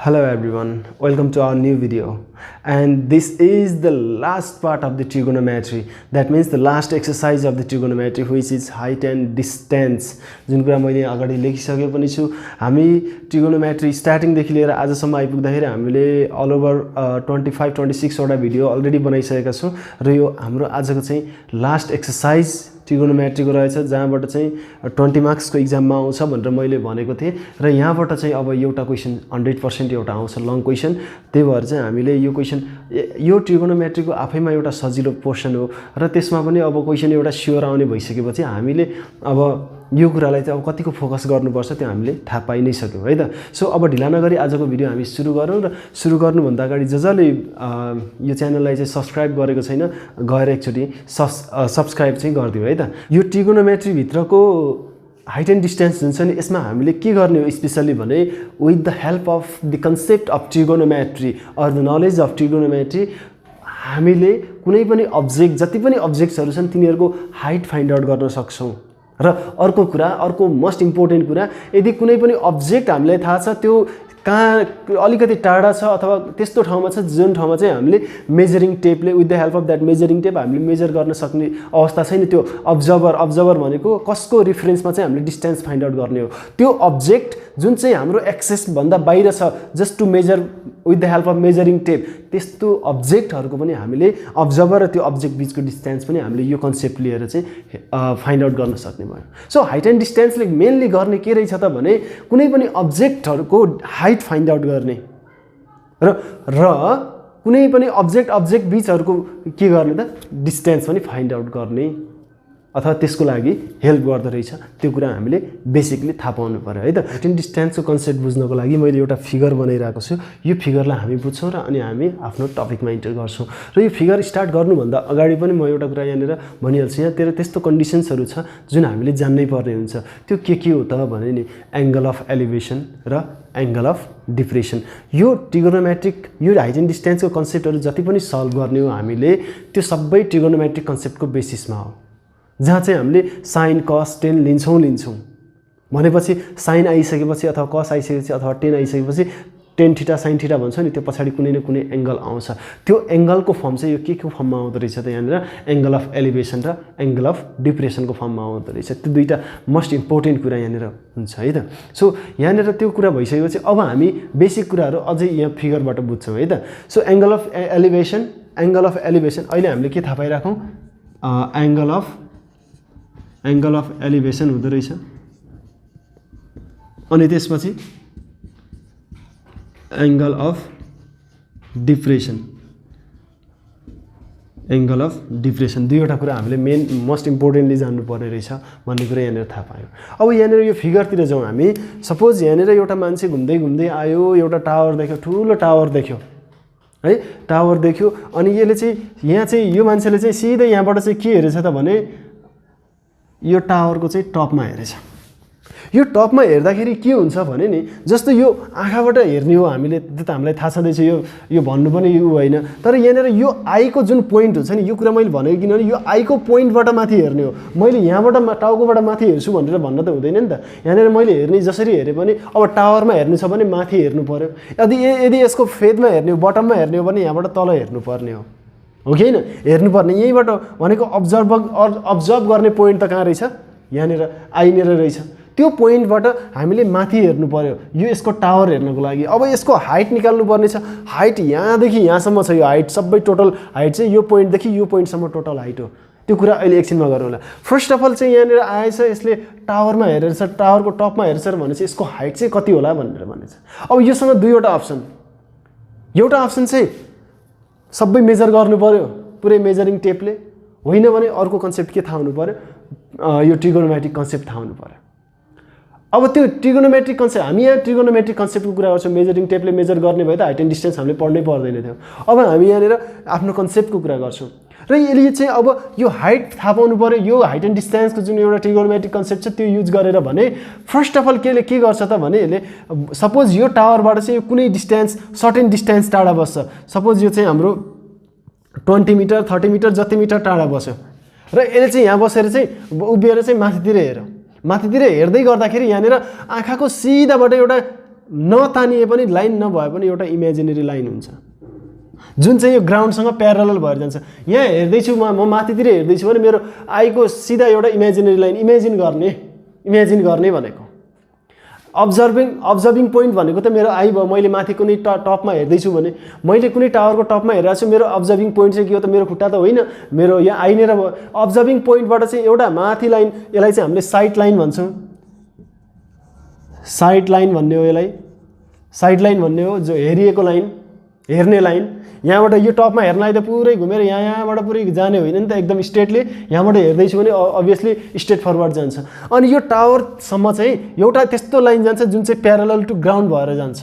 Hello everyone, welcome to our new video, and this is the last part of the trigonometry. That means the last exercise of the trigonometry, which is height and distance. जुन कुरा मैले अगाडि लेखिसके पनि छु, हामी trigonometry starting देखि लिएर आजसम्म आइपुग्दाखेरि हामीले all over 25-26 वटा भिडियो अलरेडी बनाइसकेका छौं र यो हाम्रो आजको चाहिँ लास्ट एक्सरसाइज trigonometry को रहेछ जहाँबाट चाहिँ 20 मार्क्स को एक्जाममा आउँछ भनेर मैले भनेको थिए र यहाँबाट चाहिँ अब एउटा क्वेशन 100% एउटा आउँछ लङ क्वेशन। त्यही भएर चाहिँ हामीले यो क्वेशन यो ट्रिगोनोमेट्री को आफैमा एउटा सजिलो पोर्सन हो र त्यसमा पनि अब क्वेशन एउटा स्योर आउने भइसकेपछि हामीले अब यो कुरालाई चाहिँ अब कतिको फोकस गर्नुपर्छ त्यो हामीले थाहा पाइ नै सक्यौ है त। सो अब ढिला नगरी आजको भिडियो हामी सुरु गरौँ र सुरु गर्नु भन्दा अगाडि जसले यो च्यानललाई चाहिँ सब्स्क्राइब गरेको छैन गएर एकचोटी सब्स्क्राइब चाहिँ गरिदियो है त। यो ट्रिगोनोमेट्री भित्रको हाइट एन्ड डिस्टेन्स जुन छ नि यसमा हामीले के गर्ने हो स्पेशली भने with the help of the concept of trigonometry or the knowledge of trigonometry हामीले कुनै पनि अब्जेक्ट जति पनि अब्जेक्ट्सहरु छन् तिनीहरुको हाइट फाइन्ड आउट गर्न सक्छौं। र अर्को कुरा अर्को मोस्ट इम्पोर्टेन्ट कुरा यदि कुनै पनि अब्जेक्ट हामीलाई थाहा छ त्यो कहाँ अलिकति टाढा छ अथवा त्यस्तो ठाउँमा छ जुन ठाउँमा चाहिँ हामीले मेजरिङ टेपले with the help of that measuring tape हामीले मेजर गर्न सक्ने अवस्था छैन त्यो अब्जर्भर भनेको कसको रिफरेन्समा चाहिँ हामीले डिस्टेन्स फाइन्ड आउट गर्ने हो त्यो अब्जेक्ट जुन चाहिँ हाम्रो एक्सेस भन्दा बाहिर छ just to measure with the help of measuring tape त्यस्तो अब्जेक्टहरुको पनि हामीले अब्जर्भर र त्यो अब्जेक्ट बीचको डिस्टेन्स पनि हामीले यो कन्सेप्ट लिएर चाहिँ फाइन्ड आउट गर्न सक्ने भयो। सो हाइट एन्ड डिस्टेन्सले मेनली गर्ने के रहेछ त भने कुनै पनि अब्जेक्टहरुको हाइट फाइन्ड आउट गर्ने र कुनै पनि अब्जेक्ट बीचहरुको के गर्ने त डिस्टेन्स पनि फाइन्ड आउट गर्ने अथवा त्यसको लागि हेल्प गर्दो रहेछ त्यो कुरा हामीले बेसिकली थाहा पाउनु पर्यो है त। हाइट एन्ड डिस्टेन्सको कन्सेप्ट बुझ्नको लागि मैले एउटा फिगर बनाइराको छु। यो फिगरलाई हामी बुझ्छौं र अनि हामी आफ्नो टपिकमा इन्टर गर्छौं र यो फिगर स्टार्ट गर्नु भन्दा अगाडि पनि म एउटा कुरा यहाँनेर भनिहाल्छु। यहाँ तेरो त्यस्तो कन्डिसन्सहरु छ जुन हामीले जान्नै पर्ने हुन्छ। त्यो के हो त भने नि एंगल अफ एलिभेसन र एंगल अफ डिप्रेसन। यो ट्रिगोनोमेट्रिक यो हाइट एन्ड डिस्टेन्सको कन्सेप्टहरु जति पनि सल्भ गर्ने हो हामीले त्यो सबै ट्रिगोनोमेट्रिक कन्सेप्टको बेसिसमा हो जहाँ चाहिँ हामीले sin cos tan लिन्छौं भनेपछि sin आइसकेपछि अथवा cos आइसकेपछि अथवा tan आइसकेपछि tan थीटा sin थीटा भन्छौ नि त्यो पछाडी कुनै न कुनै एंगल आउँछ। त्यो एंगलको फर्म चाहिँ यो के को फर्ममा आउँदो रहेछ त यहाँनिर एंगल अफ एलिभेसन र एंगल अफ डिप्रेसनको फर्ममा आउँदो रहेछ। त्यो दुईटा मोस्ट इम्पोर्टेन्ट कुरा यहाँनिर हुन्छ है त। सो यहाँनिर त्यो कुरा भइसकेपछि अब हामी बेसिक कुराहरु अझै यहाँ फिगरबाट बुझ्छौं है त। सो एंगल अफ एलिभेसन अहिले हामीले के थाहा पाइराखौं एंगल अफ एलिभेसन हुँदो रहेछ अनि त्यसपछि एंगल अफ डिप्रेसन दुईवटा कुरा हामीले मेन मोस्ट इम्पोर्टेन्टली जान्नु पर्ने रहेछ भन्ने कुरा यहाँनिर थाहा पायौं। अब यहाँनिर यो फिगरतिर जाउँ हामी। सपोज यहाँनिर एउटा मान्छे घुम्दै आयो एउटा टावर देख्यो ठूलो टावर देख्यो है टावर देख्यो अनि यसले चाहिँ यहाँ चाहिँ यो मान्छेले चाहिँ सिधै यहाँबाट चाहिँ के हेरेछ त भने यो टावरको चाहिँ टपमा हेरेछ। यो टपमा हेर्दाखेरि के हुन्छ भने नि जस्तो यो आँखाबाट हेर्ने हो हामीले त्यो त हामीलाई थाहा छँदैछ यो भन्नु पनि यो होइन तर यहाँनिर यो आईको जुन पोइन्ट हुन्छ नि यो कुरा मैले भनेको किनभने यो आईको पोइन्टबाट माथि हेर्ने हो। मैले यहाँबाट टाउकोबाट माथि हेर्छु भनेर भन्न त हुँदैन नि त। यहाँनिर मैले हेर्ने जसरी हेरे पनि अब टावरमा हेर्नु छ भने माथि हेर्नु पर्यो यदि यसको फेदमा हेर्ने हो बटममा हेर्ने हो भने यहाँबाट तल हेर्नु पर्ने हो कि हैन हेर्नुपर्ने। यहीबाट भनेको अब्जर्भ गर्ने पोइन्ट त कहाँ रहेछ यहाँनिर आइनेर रहेछ त्यो पोइन्टबाट हामीले माथि हेर्नु पर्यो यो यसको टावर हेर्नको लागि। अब यसको हाइट निकाल्नु पर्ने छ। हाइट यहाँदेखि यहाँसम्म छ यो हाइट सबै टोटल हाइट चाहिँ यो पोइन्टदेखि यो पोइन्टसम्म टोटल हाइट हो। त्यो कुरा अहिले एकछिनमा गरौँ होला। फर्स्ट अफ अल चाहिँ यहाँनिर आएछ यसले टावरमा हेरेर छ टावरको टपमा हेरेछ भनेपछि यसको हाइट चाहिँ कति होला भनेर भनेछ। अब योसँग दुईवटा अप्सन एउटा अप्सन चाहिँ सबै मेजर गर्नु पर्यो पुरै मेजरिङ टेपले होइन भने अर्को कन्सेप्ट के थाहा हुनु पर्यो यो ट्रिगोनोमेट्रिक कन्सेप्ट थाहा हुनु पर्यो। अब त्यो ट्रिगोनोमेट्रिक कन्सेप्ट हामी यहाँ ट्रिगोनोमेट्रिक कन्सेप्टको कुरा गर्छौं मेजरिङ टेपले मेजर गर्ने भए त हाइट एन्ड डिस्टेन्स हामीले पढ्नै पर्दैन थियो। अब हामी यहाँनिर आफ्नो कन्सेप्टको कुरा गर्छौं र यसले चाहिँ अब यो हाइट थाहा पाउनु पर्यो। यो हाइट एन्ड डिस्टेन्सको जुन एउटा ट्रिगोनोमेट्रिक कन्सेप्ट छ त्यो युज गरेर भने फर्स्ट अफ अल के गर्छ त भने यसले सपोज यो टावरबाट चाहिँ यो कुनै डिस्टेन्स सर्टेन डिस्टेन्स टाढा बस्छ। सपोज यो चाहिँ हाम्रो 20 मिटर 30 मिटर जति मिटर टाढा बस्यो र यसले चाहिँ यहाँ बसेर चाहिँ उभिएर चाहिँ माथितिर हेर्दै गर्दाखेरि यहाँनिर आँखाको सिधाबाट एउटा नतानिए पनि लाइन नभए पनि एउटा इमेजिनेरी लाइन हुन्छ जुन चाहिँ यो ग्राउन्डसँग प्यारलल भएर जान्छ। यहाँ हेर्दैछु म माथितिर हेर्दैछु भने मेरो आईको सिधा एउटा इमेजिनेरी लाइन इमेजिन गर्ने भनेको अब्जर्भिङ पोइन्ट भनेको त मेरो आई भयो। मैले माथि कुनै टपमा हेर्दैछु भने मैले कुनै टावरको टपमा हेरिरहेको छु, मेरो अब्जर्भिङ पोइन्ट चाहिँ के हो त मेरो खुट्टा त होइन, मेरो यहाँ आई नै भयो। अब्जर्भिङ पोइन्टबाट चाहिँ एउटा माथि लाइन, यसलाई चाहिँ हामीले साइड लाइन भन्छौँ, साइड लाइन भन्ने हो, यसलाई साइड लाइन भन्ने हो, जो हेरिएको लाइन, हेर्ने लाइन। यहाँबाट यो टपमा हेर्नलाई त पुरै घुमेर यहाँबाट पुरै जाने होइन नि त, एकदम स्ट्रेटली यहाँबाट हेर्दैछु भने अभियसली स्ट्रेट फरवर्ड जान्छ। अनि यो टावरसम्म चाहिँ एउटा त्यस्तो लाइन जान्छ जुन चाहिँ प्यारलल टु ग्राउन्ड भएर जान्छ।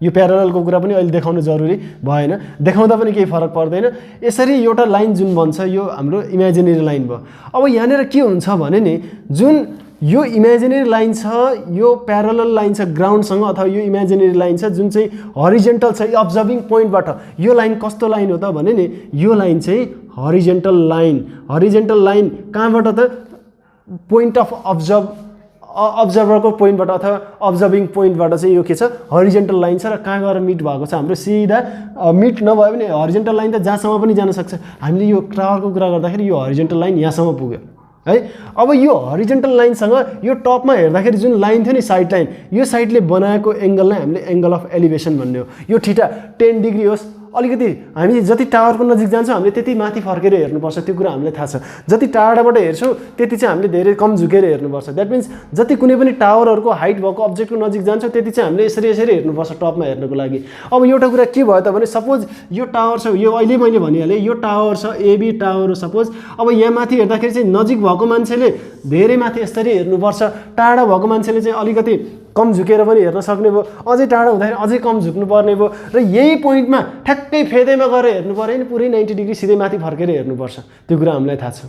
यो प्यारललको कुरा पनि अहिले देखाउनु जरुरी भएन, देखाउँदा पनि केही फरक पर्दैन। यसरी एउटा लाइन जुन बन्छ यो हाम्रो इमेजिनेरी लाइन भयो। अब यहाँनिर के हुन्छ भने नि जुन यो इमेजिनेरी लाइन छ, यो प्यारलल लाइन छ ग्राउन्डसँग, अथवा यो इमेजिनेरी लाइन छ जुन चाहिँ हरिजेन्टल छ अब्जर्भिङ पोइन्टबाट। यो लाइन कस्तो लाइन हो त भने नि यो लाइन चाहिँ हरिजेन्टल लाइन। हरिजेन्टल लाइन कहाँबाट त पोइन्ट अफ अब्जर्भरको पोइन्टबाट अथवा अब्जर्भिङ पोइन्टबाट चाहिँ यो के छ हरिजेन्टल लाइन छ। र कहाँ गएर मिट भएको छ हाम्रो सिधा मिट नभए पनि हरिजेन्टल लाइन त जहाँसम्म पनि जान सक्छ। हामीले यो टावरको कुरा गर्दाखेरि यो हरिजेन्टल लाइन यहाँसम्म पुग्यो है। अब यो हरिजेन्टल लाइनसँग यो टपमा हेर्दाखेरि जुन लाइन थियो नि साइड लाइन, यो साइडले बनाएको एङ्गललाई हामीले एङ्गल अफ एलिभेसन भन्ने हो। यो थीटा 10 डिग्री होस्, अलिकति हामी जति टावरको नजिक जान्छौँ हामीले त्यति माथि फर्केर हेर्नुपर्छ, त्यो कुरा हामीलाई थाहा छ। जति टाढाबाट हेर्छौँ त्यति चाहिँ हामीले धेरै कम झुकेर हेर्नुपर्छ। द्याट मिन्स जति कुनै पनि टावरहरूको हाइट भएको अब्जेक्टको नजिक जान्छौँ त्यति चाहिँ हामीले यसरी हेर्नुपर्छ टपमा हेर्नको लागि। अब एउटा कुरा के भयो त भने सपोज यो टावर छ, यो अहिले मैले भनिहालेँ यो टावर छ, एबी टावर हो सपोज। अब यहाँ माथि हेर्दाखेरि चाहिँ नजिक भएको मान्छेले धेरै माथि यसरी हेर्नुपर्छ, टाढा भएको मान्छेले चाहिँ अलिकति कम झुकेर पनि हेर्न सक्ने भयो, अझै टाढा हुँदाखेरि अझै कम झुक्नु पर्ने भयो। र यही पोइन्टमा ठ्याक्कै फेदैमा गएर हेर्नु पऱ्यो नि, पुरै 90 डिग्री सिधै माथि फर्केर हेर्नुपर्छ, त्यो कुरा हामीलाई थाहा छ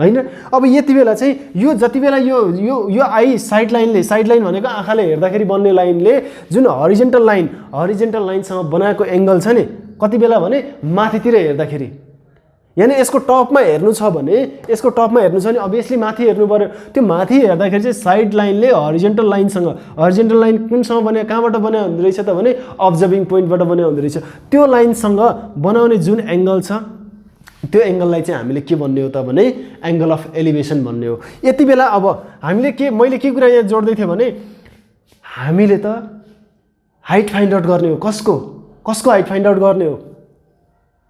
होइन। अब यति बेला चाहिँ यो जति बेला यो आई साइड लाइन भनेको आँखाले हेर्दाखेरि बन्ने लाइनले जुन हरिजेन्टल लाइनसँग बनाएको एङ्गल छ नि कति बेला भने माथितिर हेर्दाखेरि, यानी यसको टपमा हेर्नु छ भने अभियसली माथि हेर्नु पर्यो। त्यो माथि हेर्दाखेरि चाहिँ साइड लाइनले हरिजेन्टल लाइन कुनसँग बन्यो, कहाँबाट बन्यो हुँदो रहेछ त भने अब्जर्भिङ पोइन्टबाट बन्यो हुँदो रहेछ। त्यो लाइनसँग बनाउने जुन एङ्गल छ त्यो एङ्गललाई चाहिँ हामीले के भन्ने हो त भने एङ्गल अफ एलिभेसन भन्ने हो। यति बेला अब हामीले मैले के कुरा यहाँ जोड्दै थिएँ भने हामीले त हाइट फाइन्ड आउट गर्ने हो। कसको हाइट फाइन्ड आउट गर्ने हो?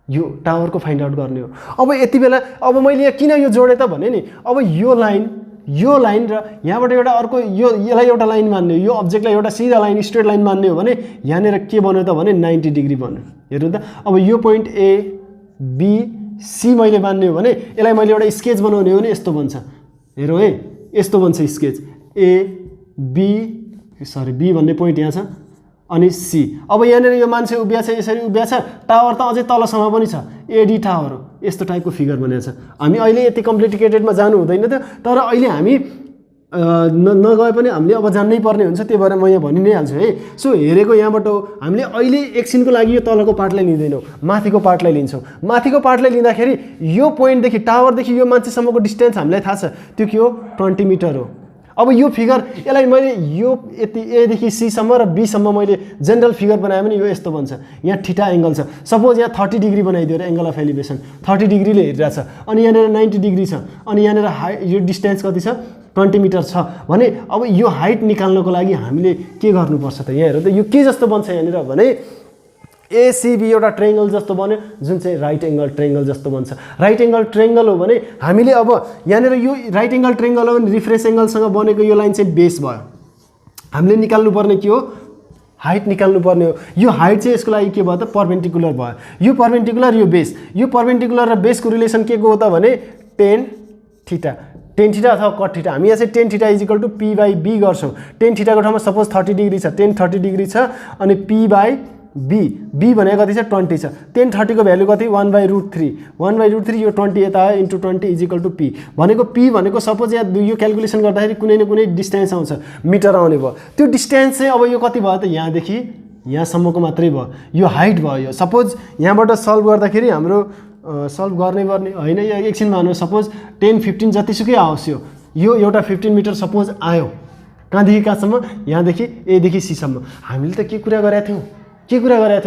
यो टावरको फाइन्ड आउट गर्ने हो। अब यति बेला अब मैले यहाँ किन यो जोडेँ त भने नि अब यो लाइन र यहाँबाट एउटा अर्को यसलाई एउटा लाइन मान्ने हो, यो अब्जेक्टलाई एउटा सिधा लाइन स्ट्रेट लाइन मान्ने हो भने यहाँनिर के बन्यो त भने 90 डिग्री बन्यो। हेर्नु त अब यो पोइन्ट ए बी सी मैले मान्ने हो भने यसलाई मैले एउटा स्केच बनाउने हो भने यस्तो बन्छ। हेरौँ है, यस्तो बन्छ स्केच ए बी भन्ने पोइन्ट यहाँ छ अनि सी। अब यहाँनिर यो मान्छे उभिया छ, यसरी उभिया छ, टावर त अझै तलसम्म पनि छ, एडी टावर हो। यस्तो टाइपको फिगर बनेको छ। हामी अहिले यति कम्प्लिकेटेडमा जानु हुँदैन थियो, तर अहिले हामी नगए पनि हामीले अब जान्नै पर्ने हुन्छ, त्यही भएर म यहाँ भनि नै हाल्छु है। सो हेरेको यहाँबाट हो, हामीले अहिले एकछिनको लागि यो तलको पार्टलाई लिँदैनौँ, माथिको पार्टलाई लिन्छौँ। माथिको पार्टलाई लिँदाखेरि यो पोइन्टदेखि टावरदेखि यो मान्छेसम्मको डिस्टेन्स हामीलाई थाहा छ, त्यो के हो 20 मिटर हो। अब यो फिगर यसलाई मैले यो यति एदेखि सीसम्म र बीसम्म मैले जेनरल फिगर बनाएँ भने यो यस्तो बन्छ। यहाँ थीटा एङ्गल छ, सपोज यहाँ 30 डिग्री बनाइदियो र एङ्गल अफ एलिभेसन 30 डिग्रीले हेरिरहेछ, अनि यहाँनिर 90 डिग्री छ, अनि यहाँनिर यो डिस्टेन्स कति छ 20 मिटर छ भने अब यो हाइट निकाल्नको लागि हामीले के गर्नुपर्छ त? यहाँ हेर्नु त यो के जस्तो बन्छ यहाँनिर भने एसीबी एउटा ट्रायंगल जस्तो बन्यो जुन चाहिँ राइट एङ्गल ट्रायंगल जस्तो बन्छ। राइट एङ्गल ट्रायंगल हो भने हामीले अब यहाँनिर यो राइट एङ्गल ट्रायंगल हो भने रिफरेन्स एङ्गलसँग बनेको यो लाइन चाहिँ बेस भयो। हामीले निकाल्नु पर्ने के हो? हाइट निकाल्नु पर्ने हो। यो हाइट चाहिँ यसको लागि के भयो त? परपेन्डिकुलर भयो। यो परपेन्डिकुलर यो बेस, यो परपेन्डिकुलर र बेसको रिलेसन के को हो त भने टेन थीटा अथवा कट थीटा। हामी यहाँ चाहिँ tan theta is equal to P by B गर्छौँ। टेन थीटाको ठाउँमा सपोज 30 डिग्री छ, टेन 30 डिग्री छ, अनि पी बाई बी भनेको कति छ 20 छ। टेन 30 को भ्यालु कति 1/√3 1/√3 यो 20 यता आयो इन्टु 20 इजिकल टु पी भनेको पी भनेको सपोज यहाँ यो क्यालकुलेसन गर्दाखेरि कुनै न कुनै डिस्टेन्स आउँछ, मिटर आउने भयो। त्यो डिस्टेन्स चाहिँ अब यो कति भयो त? यहाँदेखि यहाँसम्मको मात्रै भयो, यो हाइट भयो। यो सपोज यहाँबाट सल्भ गर्दाखेरि हाम्रो सल्भ गर्ने होइन, यो एकछिनमा हाल्नु। सपोज 10 15 जतिसुकै आओस्, यो एउटा 15 मिटर सपोज आयो, कहाँदेखि कहाँसम्म, यहाँदेखि एदेखि सीसम्म। हामीले त के कुरा गरेका थियौँ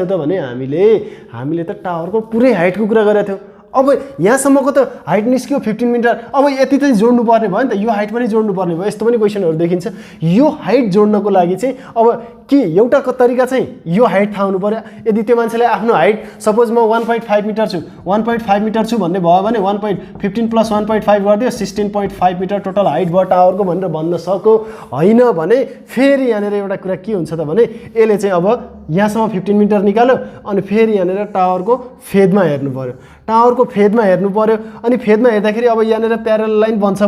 त भने हामीले त टावरको पुरै हाइटको कुरा गरेका थियौँ। अब यहाँसम्मको त हाइट निस्क्यो 15 मिटर, अब यति चाहिँ जोड्नु पर्ने भयो नि त, यो हाइट पनि जोड्नु पर्ने भयो। यस्तो पनि क्वेसनहरू देखिन्छ। यो हाइट जोड्नको लागि चाहिँ अब के एउटा तरिका चाहिँ यो हाइट थाहा हुनु पर्यो। यदि त्यो मान्छेले आफ्नो हाइट सपोज म 1.5 मिटर छु, 1.5 मिटर छु भन्ने भयो भने 1.15 प्लस 1.5 गरिदियो 16.5 मिटर टोटल हाइट भयो टावरको भनेर भन्न सक्यो। होइन भने फेरि यहाँनिर एउटा कुरा के हुन्छ त भने यसले चाहिँ अब यहाँसम्म 15 मिटर निकाल्यो अनि फेरि यहाँनिर टावरको फेदमा हेर्नु पर्यो, अनि फेदमा हेर्दाखेरि अब यहाँनिर प्यारल लाइन बन्छ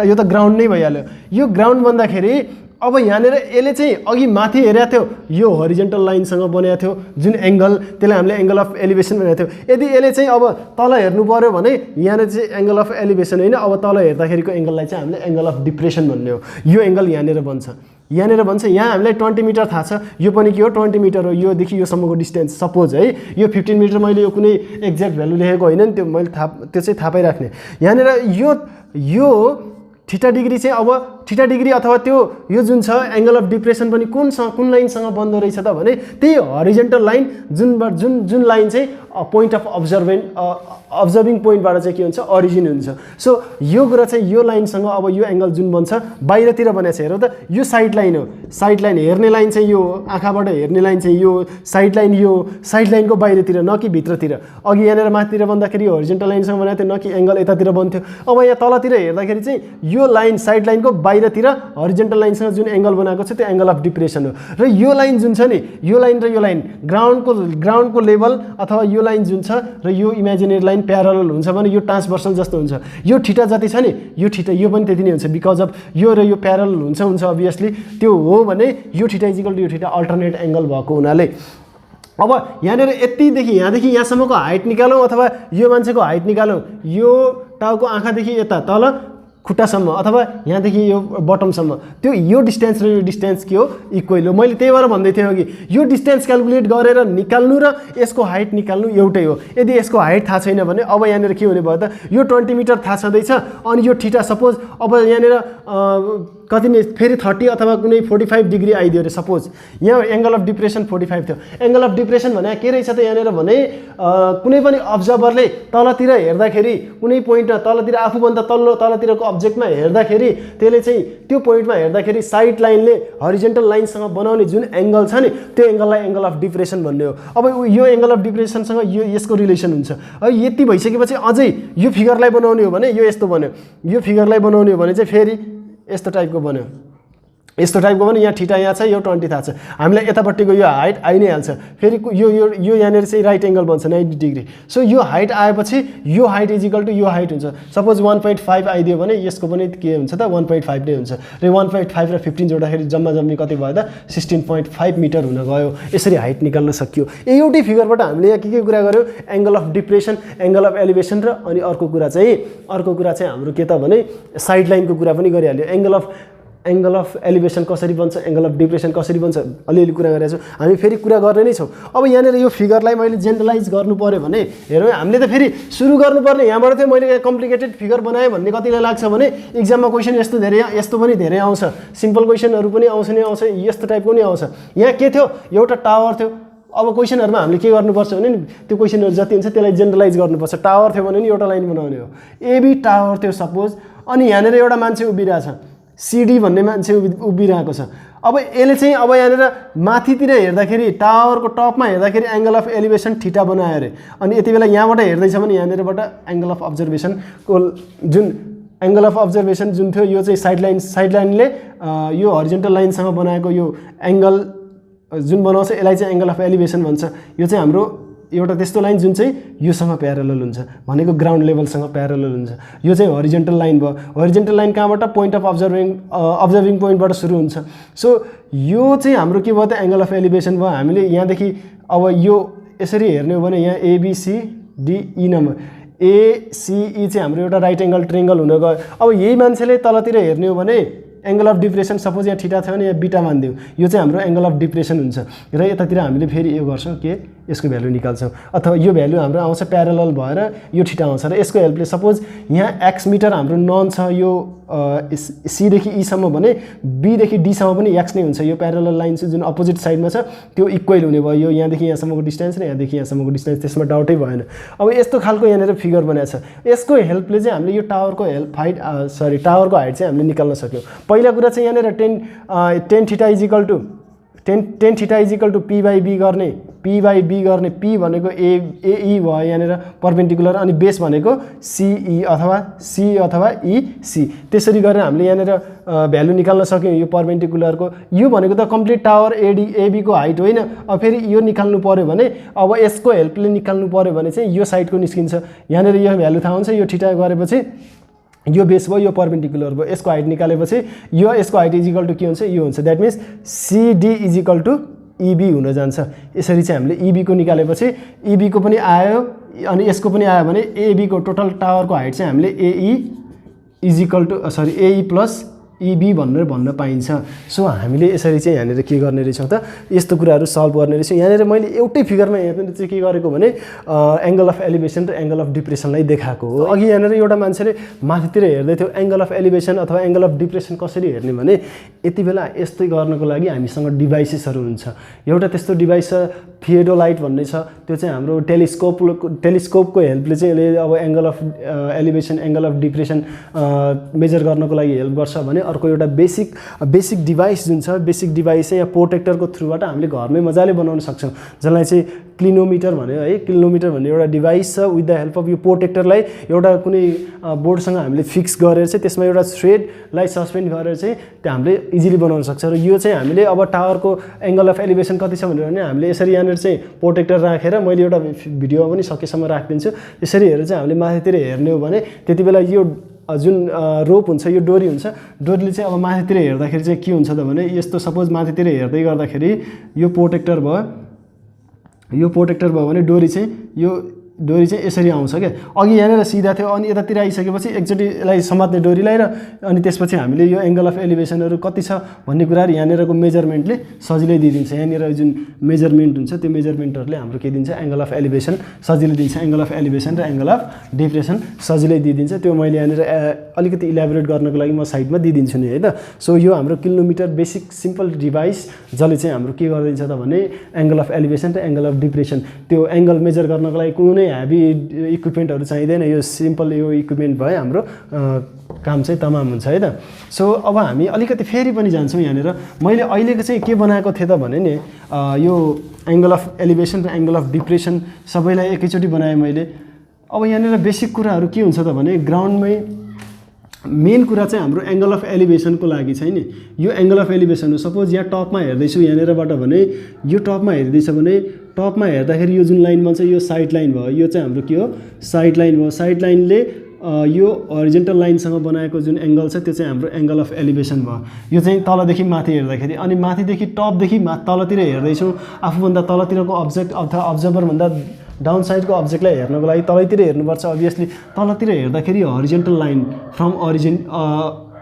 यो त ग्राउन्ड नै भइहाल्यो। यो ग्राउन्ड भन्दाखेरि अब यहाँनिर यसले चाहिँ अघि माथि हेरेको थियो, यो हरिजेन्टल लाइनसँग बनाएको थियो जुन एङ्गल, त्यसलाई हामीले एङ्गल अफ एलिभेसन भनेको थियो। यदि यसले चाहिँ अब तल हेर्नु पर्यो भने यहाँनिर चाहिँ एङ्गल अफ एलिभेसन होइन, अब तल हेर्दाखेरिको एङ्गललाई चाहिँ हामीले एङ्गल अफ डिप्रेसन भन्ने हो। यो एङ्गल यहाँनिर बन्छ। यहाँ हामीलाई 20 मिटर थाहा छ, यो पनि के हो 20 मिटर हो, योदेखि योसम्मको डिस्टेन्स सपोज है। यो 15 मिटर मैले यो कुनै एक्ज्याक्ट भ्यालु लेखेको होइन नि, त्यो मैले त्यो चाहिँ थाहा पाइराख्ने। यहाँनिर यो थीटा डिग्री चाहिँ अब थीटा डिग्री अथवा यो जुन छ एङ्गल अफ डिप्रेसन पनि कुन लाइनसँग बन्दो रहेछ त भने त्यही हरिजेन्टल लाइन जुन लाइन चाहिँ पोइन्ट अफ अब्जर्भिङ पोइन्टबाट चाहिँ के हुन्छ अरिजिन हुन्छ। सो यो कुरा चाहिँ यो लाइनसँग अब यो एङ्गल जुन बन्छ बाहिरतिर बनाएको छ। हेरौँ त यो साइड लाइन हो, साइड लाइन हेर्ने लाइन चाहिँ यो आँखाबाट हेर्ने लाइन चाहिँ यो साइड लाइन, यो साइड लाइनको बाहिरतिर न कि भित्रतिर। अघि यहाँनिर माथितिर बन्दाखेरि यो हरिजेन्टल लाइनसँग बनाएको थियो न कि एङ्गल यतातिर बन्थ्यो। अब यहाँ तलतिर हेर्दाखेरि चाहिँ यो लाइन साइड लाइनको बाहिरतिर हरिजेन्टल लाइनसँग जुन एङ्गल बनाएको छ त्यो एङ्गल अफ डिप्रेसन हो। र यो लाइन जुन छ नि, यो लाइन र यो लाइन ग्राउन्डको लेभल अथवा यो लाइन जुन छ र यो इमेजिनेरी लाइन प्यारलल हुन्छ भने यो ट्रान्सभर्सल जस्तो हुन्छ। यो थीटा जति छ नि यो थीटा यो पनि त्यति नै हुन्छ, बिकज अफ यो र यो प्यारलल हुन्छ अभियसली। त्यो हो भने यो थीटा इजिकल टु यो थीटा अल्टरनेट एङ्गल भएको हुनाले अब यहाँनिर यतिदेखि यहाँदेखि यहाँसम्मको हाइट निकालौँ अथवा यो मान्छेको हाइट निकालौँ, यो टाउको आँखादेखि यता तल खुट्टासम्म अथवा यहाँदेखि यो बटमसम्म, त्यो यो डिस्टेन्स र यो डिस्टेन्स के हो इक्वल हो। मैले त्यही भएर भन्दै थिएँ कि यो डिस्टेन्स क्यालकुलेट गरेर निकाल्नु र यसको हाइट निकाल्नु एउटै हो। यदि यसको हाइट थाहा छैन भने अब यहाँनिर के हुने भयो त, यो 20 मिटर थाहा छँदैछ अनि यो थीटा सपोज अब यहाँनिर कति नै फेरि 30 अथवा कुनै 45 डिग्री आइदियो अरे सपोज। यहाँ एङ्गल अफ डिप्रेसन 45 थियो। एङ्गल अफ डिप्रेसन भने के रहेछ त यहाँनिर भने कुनै पनि अब्जर्भरले तलतिर हेर्दाखेरि कुनै पोइन्टमा तलतिर आफूभन्दा तलतिरको अब्जेक्टमा हेर्दाखेरि त्यसले चाहिँ त्यो पोइन्टमा हेर्दाखेरि साइड लाइनले हरिजेन्टल लाइनसँग बनाउने जुन एङ्गल छ नि त्यो एङ्गललाई एङ्गल अफ डिप्रेसन भन्ने हो। अब यो एङ्गल अफ डिप्रेसनसँग यसको रिलेसन हुन्छ। अब यति भइसकेपछि अझै यो फिगरलाई बनाउने हो भने यो यस्तो बन्यो, यो फिगरलाई बनाउने हो भने चाहिँ फेरि यस्तो टाइपको बन्यो, यस्तो टाइपको भने यहाँ थीटा यहाँ छ, यो 20 थाहा छ, हामीलाई यतापट्टिको यो हाइट आइ नै हाल्छ। फेरि यो यहाँनिर चाहिँ राइट एङ्गल बन्छ 90 डिग्री। सो यो हाइट आएपछि यो हाइट इजिकल टु यो हाइट हुन्छ। सपोज 1.5 आइदियो भने यसको पनि के हुन्छ त 1.5 नै हुन्छ। र 1.5 र 15 जोड्दाखेरि जम्मी कति भयो त 16.5 मिटर हुन गयो। यसरी हाइट निकाल्न सकियो। एउटै फिगरबाट हामीले यहाँ के कुरा गर्यो, angle of depression, angle of elevation र अनि अर्को कुरा चाहिँ हाम्रो के त भने साइड लाइनको कुरा पनि गरिहाल्यो। एङ्गल अफ एलिभेसन कसरी बन्छ, एङ्गल अफ डिप्रेसन कसरी बन्छ अलिअलि कुरा गरेको छौँ। हामी फेरि कुरा गर्ने नै छौँ। अब यहाँनिर यो फिगरलाई मैले जेनरलाइज गर्नु पऱ्यो भने हेरौँ, हामीले त फेरि सुरु गर्नुपर्ने यहाँबाट थियो। मैले कम्प्लिकेटेड फिगर बनाएँ भन्ने कतिलाई लाग्छ भने इक्जाममा क्वेसन यस्तो पनि धेरै आउँछ, सिम्पल क्वेसनहरू पनि आउँछ नै आउँछ, यस्तो टाइपको नि आउँछ। यहाँ के थियो, एउटा टावर थियो। अब क्वेसनहरूमा हामीले के गर्नुपर्छ भने नि त्यो क्वेसनहरू जति हुन्छ त्यसलाई जेनरलाइज गर्नुपर्छ। टावर थियो भने नि एउटा लाइन बनाउने हो, एबी टावर थियो सपोज, अनि यहाँनिर एउटा मान्छे उभिरहेछ, सिडी भन्ने मान्छे उभिरहेको छ। अब यसले चाहिँ अब यहाँनिर माथितिर हेर्दाखेरि टावरको टपमा हेर्दाखेरि एङ्गल अफ एलिभेसन थीटा बनायो अरे। अनि यति बेला यहाँबाट हेर्दैछ भने यहाँनिरबाट एङ्गल अफ अब्जर्भेसनको जुन एङ्गल अफ अब्जर्भेसन जुन थियो यो चाहिँ साइड लाइनले यो हरिजेन्टल लाइनसँग बनाएको यो एङ्गल जुन बनाउँछ यसलाई चाहिँ एङ्गल अफ एलिभेसन भन्छ। यो चाहिँ हाम्रो एउटा त्यस्तो लाइन जुन चाहिँ योसँग प्यारलल हुन्छ, भनेको ग्राउन्ड लेभलसँग प्यारलल हुन्छ। यो चाहिँ हरिजेन्टल लाइन भयो। हरिजेन्टल लाइन कहाँबाट, पोइन्ट अफ अब्जर्भिङ पोइन्टबाट सुरु हुन्छ। सो यो चाहिँ हाम्रो के भयो त एङ्गल अफ एलिभेसन भयो। हामीले यहाँदेखि अब यो यसरी हेर्ने हो भने यहाँ ABCDE नम्बर ACE चाहिँ हाम्रो एउटा राइट एङ्गल ट्रायङ्गल हुन गयो। अब यही मान्छेले तलतिर हेर्ने हो भने एङ्गल अफ डिप्रेसन सपोज यहाँ थीटा थियो भने यहाँ बीटा मानिदिउँ, यो चाहिँ हाम्रो एङ्गल अफ डिप्रेसन हुन्छ। र यतातिर हामीले फेरि यो गर्छौँ के यसको भ्यालु निकाल्छौँ, अथवा यो भ्यालु हाम्रो आउँछ प्यारलल भएर यो थीटा आउँछ। र यसको हेल्पले सपोज यहाँ x मिटर हाम्रो नन छ, यो सीदेखि ईसम्म भने बीदेखि डीसम्म पनि एक्स नै हुन्छ। यो प्यारलल लाइन चाहिँ जुन अपोजिट साइडमा छ त्यो इक्वल हुने भयो। यो यहाँदेखि यहाँसम्मको डिस्टेन्स र यहाँदेखि यहाँसम्मको डिस्टेन्स, त्यसमा डाउटै भएन। अब यस्तो खालको यहाँनिर फिगर बनाएको छ। यसको हेल्पले चाहिँ हामीले यो टावरको टावरको हाइट चाहिँ हामीले निकाल्न सक्यौँ। पहिला कुरा चाहिँ यहाँनिर tan theta is equal to P by B गर्ने, पी भनेको एई भयो यहाँनिर परपेन्डिकुलर, अनि बेस भनेको सी अथवा ईसी। त्यसरी गरेर हामीले यहाँनिर भ्यालु निकाल्न सक्यौँ यो परपेन्डिकुलरको। यो भनेको त कम्प्लिट टावर एबीको हाइट होइन। अब फेरि यो निकाल्नु पऱ्यो भने, अब यसको हेल्पले निकाल्नु पऱ्यो भने चाहिँ यो साइडको निस्किन्छ। यहाँनिर यो भ्यालु थाहा हुन्छ। यो थीटा गरेपछि यो बेस भयो, यो परपेन्डिकुलर भयो। यसको हाइट निकालेपछि यो यसको हाइट इजिकल टु के हुन्छ, यो हुन्छ। That means CD is equal to EB हुन जान्छ। यसरी चाहिँ हामीले ईबीको निकालेपछि ईबीको पनि आयो अनि यसको पनि आयो भने एबीको टोटल टावरको हाइट चाहिँ हामीले एई प्लस ईबी भनेर भन्न पाइन्छ। सो हामीले यसरी चाहिँ यहाँनिर के गर्ने रहेछौँ त, यस्तो कुराहरू सल्भ गर्ने रहेछौँ। यहाँनिर मैले एउटै फिगरमा यहाँनिर चाहिँ के गरेको भने एङ्गल अफ एलिभेसन र एङ्गल अफ डिप्रेसनलाई देखाएको हो। अघि यहाँनिर एउटा मान्छेले माथितिर हेर्दै थियो एङ्गल अफ एलिभेसन अथवा एङ्गल अफ डिप्रेसन कसरी हेर्ने भने, यति बेला यस्तै गर्नको लागि हामीसँग डिभाइसेसहरू हुन्छ। एउटा त्यस्तो डिभाइस छ थियोडोलाइट भन्ने छ, त्यो चाहिँ हाम्रो टेलिस्कोपको हेल्पले चाहिँ यसले अब angle of elevation angle of depression measure गर्नको लागि हेल्प गर्छ भने, अर्को एउटा बेसिक डिभाइस जुन छ, बेसिक डिभाइस चाहिँ यहाँ प्रोटेक्टरको थ्रुबाट हामीले घरमै मजाले बनाउन सक्छौँ, जसलाई चाहिँ क्लिनोमिटर भन्यो है। क्लिनोमिटर भन्ने एउटा डिभाइस छ। विथ द हेल्प अफ यो प्रोटेक्टरलाई एउटा कुनै बोर्डसँग हामीले फिक्स गरेर चाहिँ त्यसमा एउटा थ्रेडलाई सस्पेन्ड गरेर चाहिँ त्यो हामीले इजिली बनाउन सक्छ। र यो चाहिँ हामीले अब टावरको एङ्गल अफ एलिभेसन कति छ भनेर भने हामीले यसरी यहाँनिर चाहिँ प्रोटेक्टर राखेर, मैले एउटा भिडियोमा पनि सकेसम्म राखिदिन्छु, यसरी हेरेर चाहिँ हामीले माथितिर हेर्ने हो भने त्यति बेला यो जुन रोप हुन्छ, यो डोरी हुन्छ, डोरीले चाहिँ अब माथितिर हेर्दाखेरि चाहिँ के हुन्छ त भने, यस्तो सपोज माथितिर हेर्दै गर्दाखेरि यो प्रोटेक्टर भयो भने डोरी चाहिँ यसरी आउँछ क्या। अघि यहाँनिर सिधा थियो अनि यतातिर आइसकेपछि एकचोटि यसलाई समात्ने डोरीलाई र अनि त्यसपछि हामीले यो एङ्गल अफ एलिभेसनहरू कति छ भन्ने कुराहरू यहाँनिरको मेजरमेन्टले सजिलै दिइदिन्छ। यहाँनिर जुन मेजरमेन्ट हुन्छ त्यो मेजरमेन्टहरूले हाम्रो के दिन्छ, एङ्गल अफ एलिभेसन सजिलै दिन्छ। एङ्गल अफ एलिभेसन र एङ्गल अफ डिप्रेसन सजिलै दिइदिन्छ। त्यो मैले यहाँनिर अलिकति इलाबोरेट गर्नको लागि म साइडमा दिइदिन्छु नि है त। सो यो हाम्रो किलोमिटर बेसिक सिम्पल डिभाइस जसले चाहिँ हाम्रो के गरिदिन्छ त भने एङ्गल अफ एलिभेसन र एङ्गल अफ डिप्रेसन, त्यो एङ्गल मेजर गर्नको लागि कुनै हेभी इक्विपमेन्टहरू चाहिँदैन। यो सिम्पल यो इक्विपमेन्ट भयो हाम्रो काम चाहिँ तमाम हुन्छ है त। सो अब हामी अलिकति फेरि पनि जान्छौँ। यहाँनिर मैले अहिलेको चाहिँ के बनाएको थिएँ त भने नि, यो एङ्गल अफ एलिभेसन र एङ्गल अफ डिप्रेसन सबैलाई एकैचोटि बनाएँ मैले। अब यहाँनिर बेसिक कुराहरू के हुन्छ त भने, ग्राउन्डमै मेन कुरा चाहिँ हाम्रो एङ्गल अफ एलिभेसनको लागि चाहिँ नि यो एङ्गल अफ एलिभेसन हो। सपोज यहाँ टपमा हेर्दैछु यहाँनिरबाट भने, यो टपमा हेर्दैछ भने टपमा हेर्दाखेरि यो जुन लाइन बन्छ यो साइड लाइन भयो। यो चाहिँ हाम्रो के हो, साइड लाइन भयो। साइड लाइनले यो हरिजेन्टल लाइनसँग बनाएको जुन एङ्गल छ त्यो चाहिँ हाम्रो एङ्गल अफ एलिभेसन भयो। यो चाहिँ तलदेखि माथि हेर्दाखेरि, अनि माथिदेखि टपदेखि तलतिर हेर्दैछौँ, आफूभन्दा तलतिरको अब्जेक्ट अथवा अब्जर्भरभन्दा डाउन साइडको अब्जेक्टलाई हेर्नको लागि तलतिर हेर्नुपर्छ। अभियसली तलतिर हेर्दाखेरि horizontal line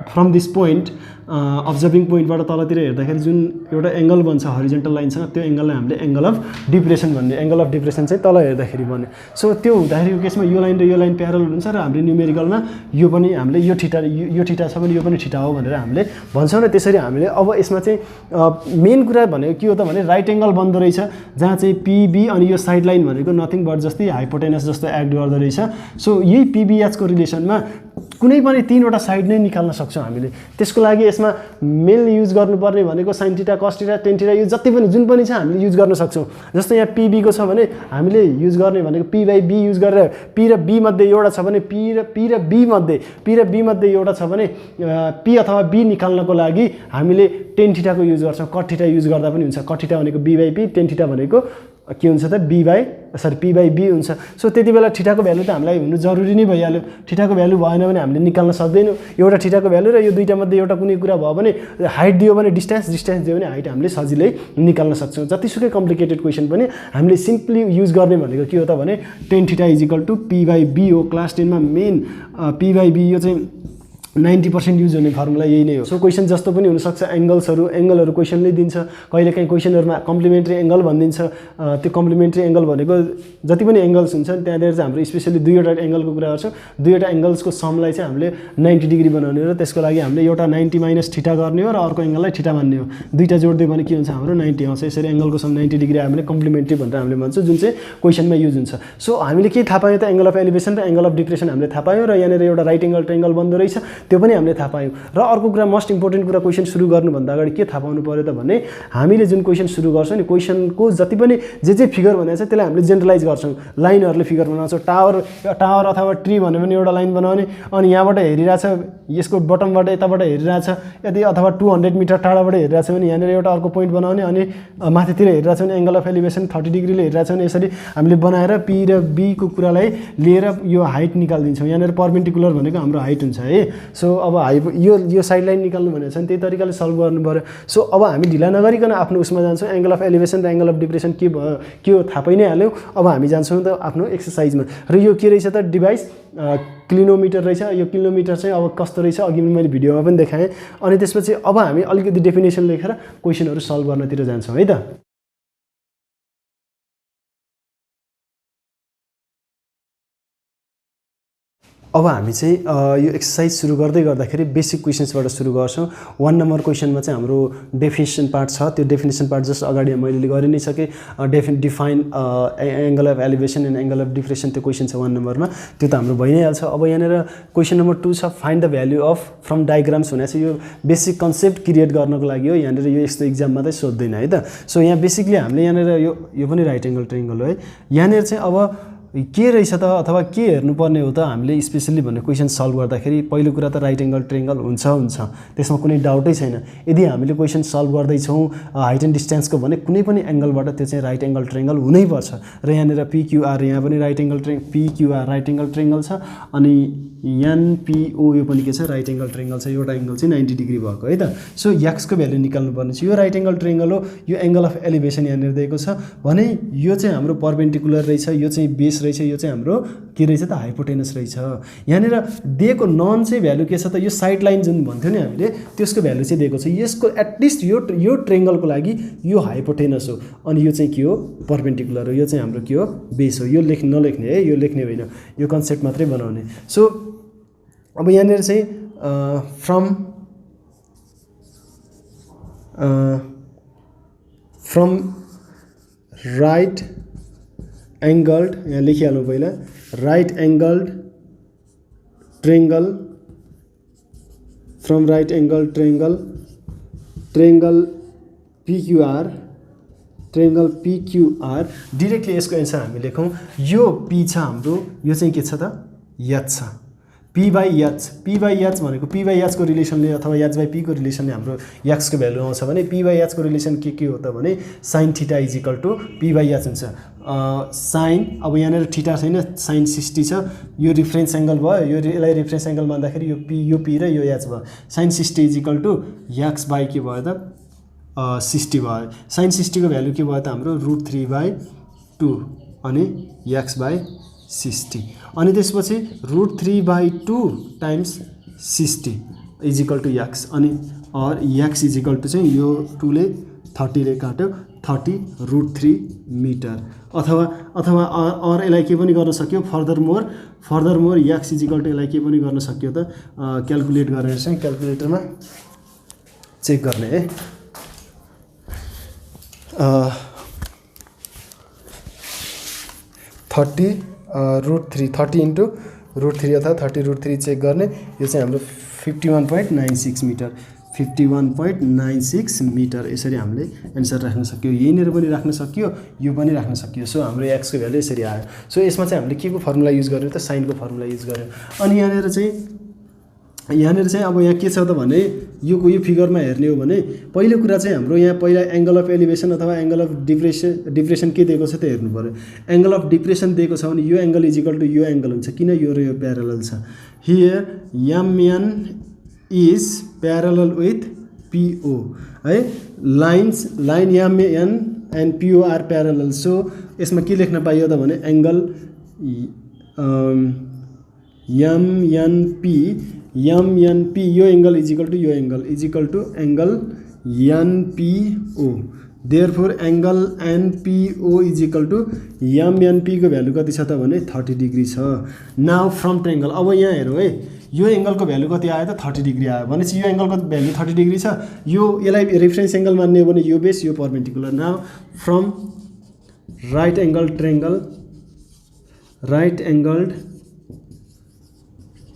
from this point observing पोइन्टबाट तलतिर हेर्दाखेरि जुन एउटा एङ्गल बन्छ हरिजेन्टल लाइनसँग, त्यो एङ्गललाई हामीले एङ्गल अफ डिप्रेसन भन्ने। एङ्गल अफ डिप्रेसन चाहिँ तल हेर्दाखेरि बन्यो। सो त्यो हुँदाखेरिको केसमा यो लाइन र यो लाइन प्यारल हुन्छ र हाम्रो न्युमेरिकलमा यो पनि हामीले यो ठिटा छ भने यो पनि ठिटा हो भनेर हामीले भन्छौँ। र त्यसरी हामीले अब यसमा चाहिँ मेन कुरा भनेको के हो त भने, राइट एङ्गल बन्दो रहेछ जहाँ चाहिँ पिबी अनि यो साइड लाइन भनेको नथिङ बट जस्तै हाइपोटेनस जस्तो एक्ट गर्दो रहेछ। सो यही पिबिएचको रिलेसनमा कुनै पनि तीनवटा साइड नै निकाल्न सक्छौँ हामीले। त्यसको लागि यसमा मेनली युज गर्नुपर्ने भनेको sine theta, cos theta, tan theta, यो जति पनि जुन पनि छ हामीले युज गर्न सक्छौँ। जस्तो यहाँ पिबीको छ भने हामीले युज गर्ने भनेको पी बाई बी युज गरेर, पी र बी मध्ये एउटा छ भने पी र बी मध्ये एउटा छ भने पी अथवा बी निकाल्नको लागि हामीले टेन थीटाको युज गर्छौँ। कट थीटा युज गर्दा पनि हुन्छ। कट थीटा भनेको B by P, tan theta भनेको के हुन्छ त पी बाई बी हुन्छ। सो त्यति बेला थीटाको भ्यालु त हामीलाई हुनु जरुरी नै भइहाल्यो। थीटाको भ्यालु भएन भने हामीले निकाल्न सक्दैनौँ। एउटा थीटाको भ्यालु र यो दुईटा मध्ये एउटा कुनै कुरा भयो भने, हाइट दियो भने डिस्टेन्स दियो भने हाइट हामीले सजिलै निकाल्न सक्छौँ। जतिसुकै कम्प्लिकेटेड क्वेसन पनि हामीले सिम्पली युज गर्ने भनेको के हो त भने tan theta is equal to P by B हो। क्लास 10मा मेन पी बाई बी यो चाहिँ 90% युज हुने फर्मुला यही नै हो। सो क्वेसन जस्तो पनि हुनसक्छ, एङ्गलहरू क्वेसनले दिन्छ, कहिलेकाहीँ क्वेसनहरूमा कम्प्लिमेन्ट्री एङ्गल भनिदिन्छ। त्यो कम्प्लिमेन्ट्री एङ्गल भनेको जति पनि एङ्गल्स हुन्छ त्यहाँनिर चाहिँ हाम्रो स्पेसली दुईवटा एङ्गलको कुरा गर्छौँ। दुईवटा एङ्गल्सको समलाई चाहिँ हामीले 90 डिग्री बनाउने हो र त्यसको लागि हामीले एउटा 90 माइनस थीटा गर्ने हो र अर्को एङ्गललाई थीटा मान्ने हो। दुईवटा जोड्दियो भने के हुन्छ हाम्रो 90 आउँछ। यसरी एङ्गलको सम 90 डिग्री आयो भने कम्प्लिमेन्ट्री भनेर हामीले भन्छौँ, जुन चाहिँ क्वेसनमा युज हुन्छ। सो हामीले के थाहा पायौँ त, एङ्गल अफ एलिभेसन र एङ्गल अफ डिप्रेसन हामीले थाहा पायौँ र यहाँनिर एउटा राइट एङ्गल ट्रायङ्गल बन्दो रहेछ त्यो पनि हामीले थाहा पायौँ। र अर्को कुरा मोस्ट इम्पोर्टेन्ट कुरा, क्वेसन सुरु गर्नुभन्दा अगाडि के थाहा पाउनु पऱ्यो त भने हामीले जुन क्वेसन सुरु गर्छौँ नि, क्वेसनको जति पनि जे फिगर भनेको छ त्यसलाई हामीले जेनरलाइज गर्छौँ। लाइनहरूले फिगर बनाउँछौँ। टावर अथवा ट्री भन्यो भने एउटा लाइन बनाउने, अनि यहाँबाट हेरिरहेछ, यसको बटमबाट यताबाट हेरिरहेछ, यदि अथवा 200 मिटर टाढाबाट हेरिरहेछ भने यहाँनिर एउटा अर्को पोइन्ट बनाउने, अनि माथितिर हेरिरहेछ भने एङ्गल अफ एलिभेसन 30 डिग्रीले हेरिरहेछ भने यसरी हामीले बनाएर पी र बीको कुरालाई लिएर यो हाइट निकालिदिन्छौँ। यहाँनिर पर्पेन्डिकुलर भनेको हाम्रो हाइट हुन्छ है। सो अब यो साइड लाइन निकाल्नु भनेको छ नि, त्यही तरिकाले सल्भ गर्नु पऱ्यो। सो अब हामी ढिला नगरिकन आफ्नो उसमा जान्छौँ। एङ्गल अफ एलिभेसन र एङ्गल अफ डिप्रेसन के हो थाहा पाइ नै हाल्यौँ। अब हामी जान्छौँ त आफ्नो एक्सर्साइजमा। र यो के रहेछ त, डिभाइस किलोमिटर रहेछ। यो किलोमिटर चाहिँ अब कस्तो रहेछ अघि मैले भिडियोमा पनि देखाएँ। अनि त्यसपछि अब हामी अलिकति डेफिनेसन लेखेर क्वेसनहरू सल्भ गर्नतिर जान्छौँ है त। अब हामी चाहिँ यो एक्सर्साइज सुरु गर्दै गर्दाखेरि बेसिक क्वेसन्सबाट सुरु गर्छौँ। 1 नम्बर क्वेसनमा चाहिँ हाम्रो डेफिनेसन पार्ट छ। त्यो डेफिनेसन पार्ट जस्ट अगाडि मैले गरि नै सकेँ। Define angle of elevation and angle of depression, त्यो क्वेसन छ 1 नम्बरमा, त्यो त हाम्रो भइ नै हाल्छ। अब यहाँनिर क्वेसन नम्बर 2 छ, find the value of from diagrams भनेको छ। यो बेसिक कन्सेप्ट क्रिएट गर्नको लागि हो। यहाँनिर यो यस्तो इक्जाममा चाहिँ सोध्दैन है त। सो यहाँ बेसिकली हामीले यहाँनिर यो पनि राइट एङ्गल ट्रायङ्गल हो है। यहाँनिर चाहिँ अब के रहेछ त, अथवा के हेर्नुपर्ने हो त हामीले स्पेसली भन्ने क्वेसन सल्भ गर्दाखेरि पहिलो कुरा त राइट एङ्गल ट्रायङ्गल हुन्छ, त्यसमा कुनै डाउटै छैन। यदि हामीले क्वेसन सल्भ गर्दैछौँ हाइट एन्ड डिस्टेन्सको भने कुनै पनि एङ्गलबाट त्यो चाहिँ राइट एङ्गल ट्रायङ्गल हुनैपर्छ। र यहाँनिर पिक्युआर, यहाँ पनि right angle पिक्युआर right angle triangle छ, अनि एनपिओ यो पनि के छ, राइट एङ्गल ट्रायङ्गल छ। एउटा एङ्गल चाहिँ 90 डिग्री भएको है त। सो एक्सको भ्यालु निकाल्नुपर्ने छ। यो राइट एङ्गल ट्रायङ्गल हो। यो एङ्गल अफ एलिभेसन यहाँनिर दिएको छ भने यो चाहिँ हाम्रो पर्पेन्डिकुलर रहेछ, यो चाहिँ बेस रहेछ, यो चाहिँ हाम्रो के रहेछ त, हाइपोटेनस रहेछ। यहाँनिर दिएको नन चाहिँ भ्यालु के छ त, यो साइड लाइन जुन भन्थ्यो नि हामीले, त्यसको भ्यालु चाहिँ दिएको छ। यसको एटलिस्ट यो ट्रायङ्गलको लागि यो हाइपोटेनस हो, अनि यो चाहिँ के हो, पर्पेन्डिकुलर हो। यो चाहिँ हाम्रो के हो, बेस हो। यो नलेख्ने है, यो लेख्ने होइन, यो कन्सेप्ट मात्रै बनाउने। सो अब यहाँनिर चाहिँ फ्रम राइट एङ्गल्ड, यहाँ लेखिहालौँ पहिला, right angled triangle, from right angle triangle पिक्युआर, directly यसको एन्सर हामी लेखौँ। यो पी छ हाम्रो, यो चाहिँ के छ त, एच छ। पी बाई एच भनेको पी बाई एचको रिलेसनले अथवा एच बाई पीको रिलेसनले हाम्रो एक्सको भ्यालु आउँछ भने पी बाई एचको रिलेसन के हो त भने sine theta is equal to P by H हुन्छ। साइन, अब यहाँनिर थीटा छैन, साइन 60 छ। यो रिफरेन्स एङ्गल भयो, यसलाई रिफरेन्स एङ्गल मान्दाखेरि यो पी र यो एच भयो। Sine 60 is equal to X by के भयो त, 60 भयो। साइन 60 को भ्यालु के भयो त हाम्रो √3/2 अनि एक्स बाई 60, अनि त्यसपछि √3/2 times 60 is equal to X, अनि एक्स इज इक्वल टू चाहिँ यो 2 ले 30 ले काट्यो 30 √3 मिटर, अथवा यसलाई के पनि गर्न सक्यो, furthermore X is equal to यसलाई के पनि गर्न सक्यो त, क्याल्कुलेट गरेर चाहिँ क्याल्कुलेटरमा चेक गर्ने है। 30 इन्टु √3 अथवा 30 √3 चेक गर्ने, यो चाहिँ हाम्रो 51.96 मिटर, 51.96 मिटर। यसरी हामीले एन्सर राख्न सक्यो। यहीँनिर पनि राख्न सक्यो, यो पनि राख्न सक्यो। सो हाम्रो एक्सको भ्यालु यसरी आयो। सो यसमा चाहिँ हामीले के को फर्मुला युज गर्यो त, साइनको फर्मुला युज गर्यो। अनि यहाँनिर चाहिँ अब यहाँ के छ त भने यो फिगरमा हेर्ने हो भने पहिलो कुरा चाहिँ हाम्रो यहाँ पहिला एङ्गल अफ एलिभेसन अथवा एङ्गल अफ डिप्रेसन के दिएको छ त हेर्नु पऱ्यो। एङ्गल अफ डिप्रेसन दिएको छ भने यो एङ्गल इज इक्वल टू यो एङ्गल हुन्छ, किन यो र यो प्यारलल छ। Here MN is parallel with PO है, line MN and PO are parallel. So यसमा के लेख्न पाइयो त भने एङ्गल एमएनपी MNP यो एंगल इज इक्वल टू यो angle is equal to angle NPO therefore angle NPO is equal to MNP को भ्यालु कति छ त भने 30 डिग्री छ। नाउ फ्रम ट्रायंगल अब यहाँ हेरौँ है यो एंगल को भ्यालु कति आयो त 30 डिग्री आयो भनेपछि यो एंगल को भ्यालु 30 डिग्री छ यो यसलाई रेफरेन्स एंगल मान्ने हो भने यो बेस यो perpendicular. Now from right angle triangle right angle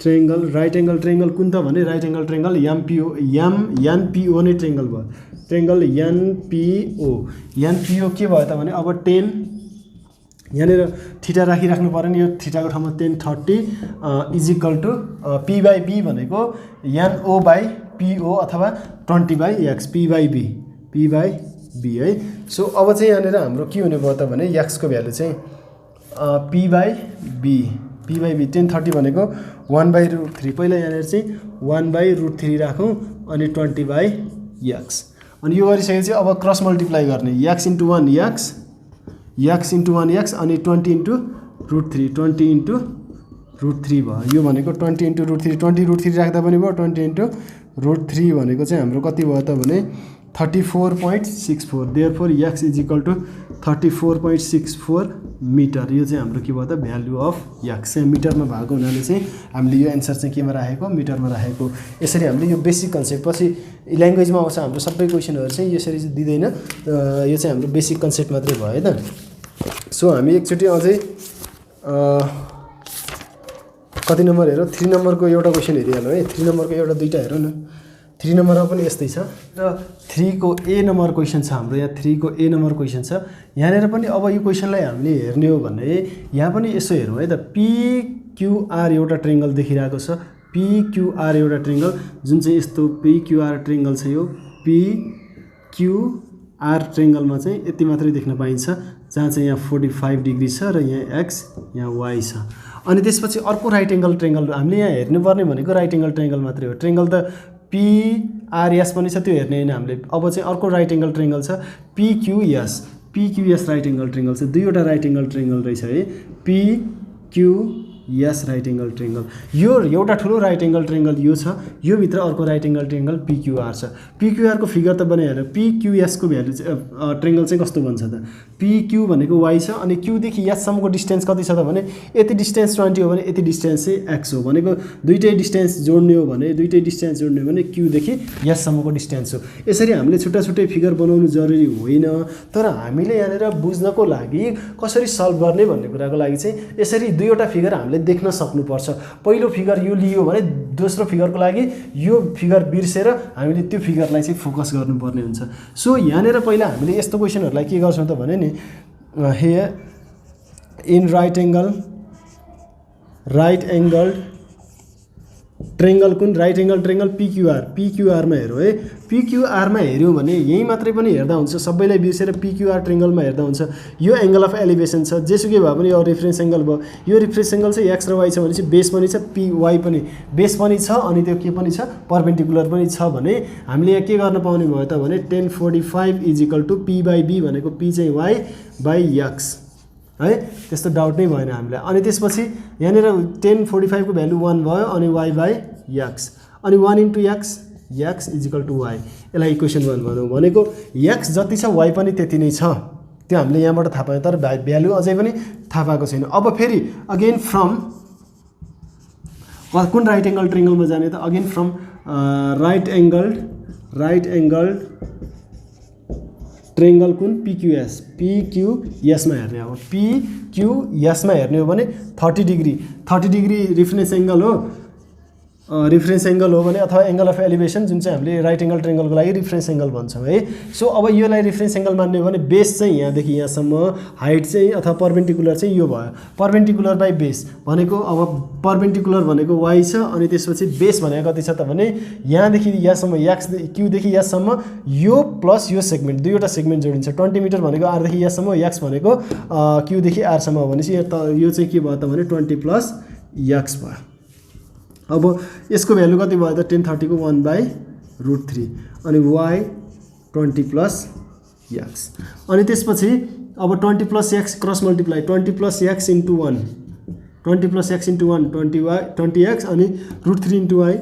triangle कुन त भने राइट एंगल ट्रायंगल NPO नै ट्रायंगल भयो ट्रायंगल NPO के भयो त भने अब 10 यहाँनिर थीटा राखिराख्नु पर्यो नि यो थीटा को ठाउँमा 1030 is equal to P by B भनेको NO बाई PO अथवा 20/x P बाई B है। सो अब चाहिँ यहाँनिर हाम्रो के हुने भयो त भने x को भ्यालु चाहिँ P बाई B 1030 भनेको 1/√3 पहिला यहाँनिर चाहिँ 1/√3 राखौँ अनि 20/x अनि यो गरिसकेपछि अब क्रस मल्टिप्लाई गर्ने x into 1x अनि 20 into √3 भयो यो भनेको 20 into √3 राख्दा पनि भयो 20 into √3 भनेको चाहिँ हाम्रो कति भयो त भने 34.64 therefore x is equal to 34.64 metre यो चाहिँ हाम्रो के भयो त भ्यालु अफ x मिटरमा भएको हुनाले चाहिँ हामीले यो एन्सर चाहिँ केमा राखेको मिटरमा राखेको। यसरी हामीले यो बेसिक कन्सेप्ट पछि ल्याङ्ग्वेजमा आउँछ हाम्रो सबै क्वेशनहरु चाहिँ यसरी दिदैन यो चाहिँ हाम्रो बेसिक कन्सेप्ट मात्रै भयो है त। सो हामी एकचोटी अझै कति नम्बर हेरौँ 3 नम्बरको एउटा क्वेशन हेरिहालौँ है 3 नम्बरको एउटा दुईटा हेरौँ न 3 नम्बरमा पनि यस्तै छ र 3 को A नम्बर क्वेशन छ हाम्रो यहाँ 3 को A नम्बर क्वेशन छ यहाँनेर पनि अब यो क्वेशनलाई हामीले हेर्ने हो भने यहाँ पनि यसो हेरौँ है त PQR एउटा ट्रायंगल देखिरहेको छ PQR एउटा ट्रायंगल जुन चाहिँ यस्तो PQR ट्रायंगल छ यो PQR ट्रायंगलमा चाहिँ यति मात्रै देख्न पाइन्छ जहाँ चाहिँ यहाँ 45 डिग्री छ र यहाँ x यहाँ y छ अनि त्यसपछि अर्को राइट एंगल ट्रायंगल हामीले यहाँ हेर्नुपर्ने भनेको राइट एंगल ट्रायंगल मात्रै हो ट्रायंगल त PRS पनि छ त्यो हेर्ने हैन हामीले अब चाहिँ अर्को राइट एंगल ट्रायंगल छ PQS राइट एंगल ट्रायंगल छ दुईवटा राइट एंगल ट्रायंगल रहेछ है PQS राइट एंगल ट्रायंगल यो एउटा ठुलो राइट एंगल ट्रायंगल यो छ यो भित्र अर्को राइट एंगल ट्रायंगल PQR छ PQR को फिगर त बनाइहाल्यो PQS को भ्यालु ट्रायंगल चाहिँ कस्तो बन्छ त PQ भनेको y छ अनि Q देखि S सम्मको डिस्टेन्स कति छ त भने यति डिस्टेन्स 20 हो भने यति डिस्टेन्स चाहिँ x हो भनेको दुईटै डिस्टेन्स जोड्ने हो भने Q देखि S सम्मको डिस्टेन्स हो। यसरी हामीले छुट्टा छुट्टै फिगर बनाउनु जरुरी होइन तर हामीले यहाँनेर बुझ्नको लागि कसरी सल्भ गर्ने भन्ने कुराको लागि चाहिँ यसरी दुईवटा फिगर हामीले देख्न सक्नुपर्छ। पहिलो फिगर यो लियो भने दोस्रो फिगरको लागि यो फिगर बिर्सेर हामीले त्यो फिगरलाई चाहिँ फोकस गर्नुपर्ने हुन्छ। सो यहाँनेर पहिला हामीले यस्तो क्वेशनहरुलाई के गर्छौं त भने नि here in right angle triangle कुन राइट एंगल ट्रायंगल PQR मा हेरौँ है PQR मा हेर्यौं भने यही मात्रै पनि हेर्दा हुन्छ सबैलाई बिर्सेर PQR ट्रायंगल मा हेर्दा हुन्छ यो एंगल अफ एलिभेसन छ जेसुकै भए पनि यो रेफरेन्स एंगल भयो यो रेफरेन्स एंगल चाहिँ x र y छ भनेपछि बेस पनि छ PY पनि बेस पनि छ अनि त्यो के पनि छ परपेन्डिकुलर पनि छ भने हामीले यहाँ के गर्न पाउने भयो त भने 1045 = P/B भनेको P चाहिँ y/x है त्यस्तो डाउट नै भएन हामीलाई। अनि त्यसपछि यहाँनेर 1045 को भ्यालु 1 भयो अनि y/x अनि 1 * x x = y यसलाई इक्वेसन 1 भनौं भनेको x जति छ y पनि त्यति नै छ त्यो हामीले यहाँबाट थाहा पायौं तर भ्यालु अझै पनि थाहा पाएको छैन। अब फेरि अगेन फ्रम कुन राइट एंगल ट्रायंगलमा जाने त again from right angle triangle कुन PQS मा हेर्ने हो PQS मा हेर्ने हो भने 30 डिग्री रेफरेन्स एंगल हो भने अथवा एंगल अफ एलिभेसन जुन चाहिँ हामीले राइट एंगल ट्रायंगलको लागि रेफरेन्स एंगल भन्छौं है। सो अब योलाई रेफरेन्स एंगल मान्ने हो भने बेस चाहिँ यहाँ देखि यहाँसम्म हाइट चाहिँ अथवा परपेन्डिकुलर चाहिँ यो भयो परपेन्डिकुलर बाइ बेस भनेको अब परपेन्डिकुलर भनेको y छ अनि त्यसपछि बेस भनेको कति छ त भने यहाँ देखि यहाँसम्म x q देखि यहाँसम्म यो प्लस यो सेगमेन्ट दुईवटा सेगमेन्ट जोडिन्छ 20 मिटर भनेको r देखि यहाँसम्म x भनेको q देखि r सम्म हो भनेपछि यो चाहिँ के भयो त भने 20 + x भयो। अब यसको भ्यालु कति भयो त 1030 को 1/√3 अनि y 20 + x अनि त्यसपछि अब 20 + x cross multiply 20 + x * 1 20 + x * 1 20x अनि √3 * y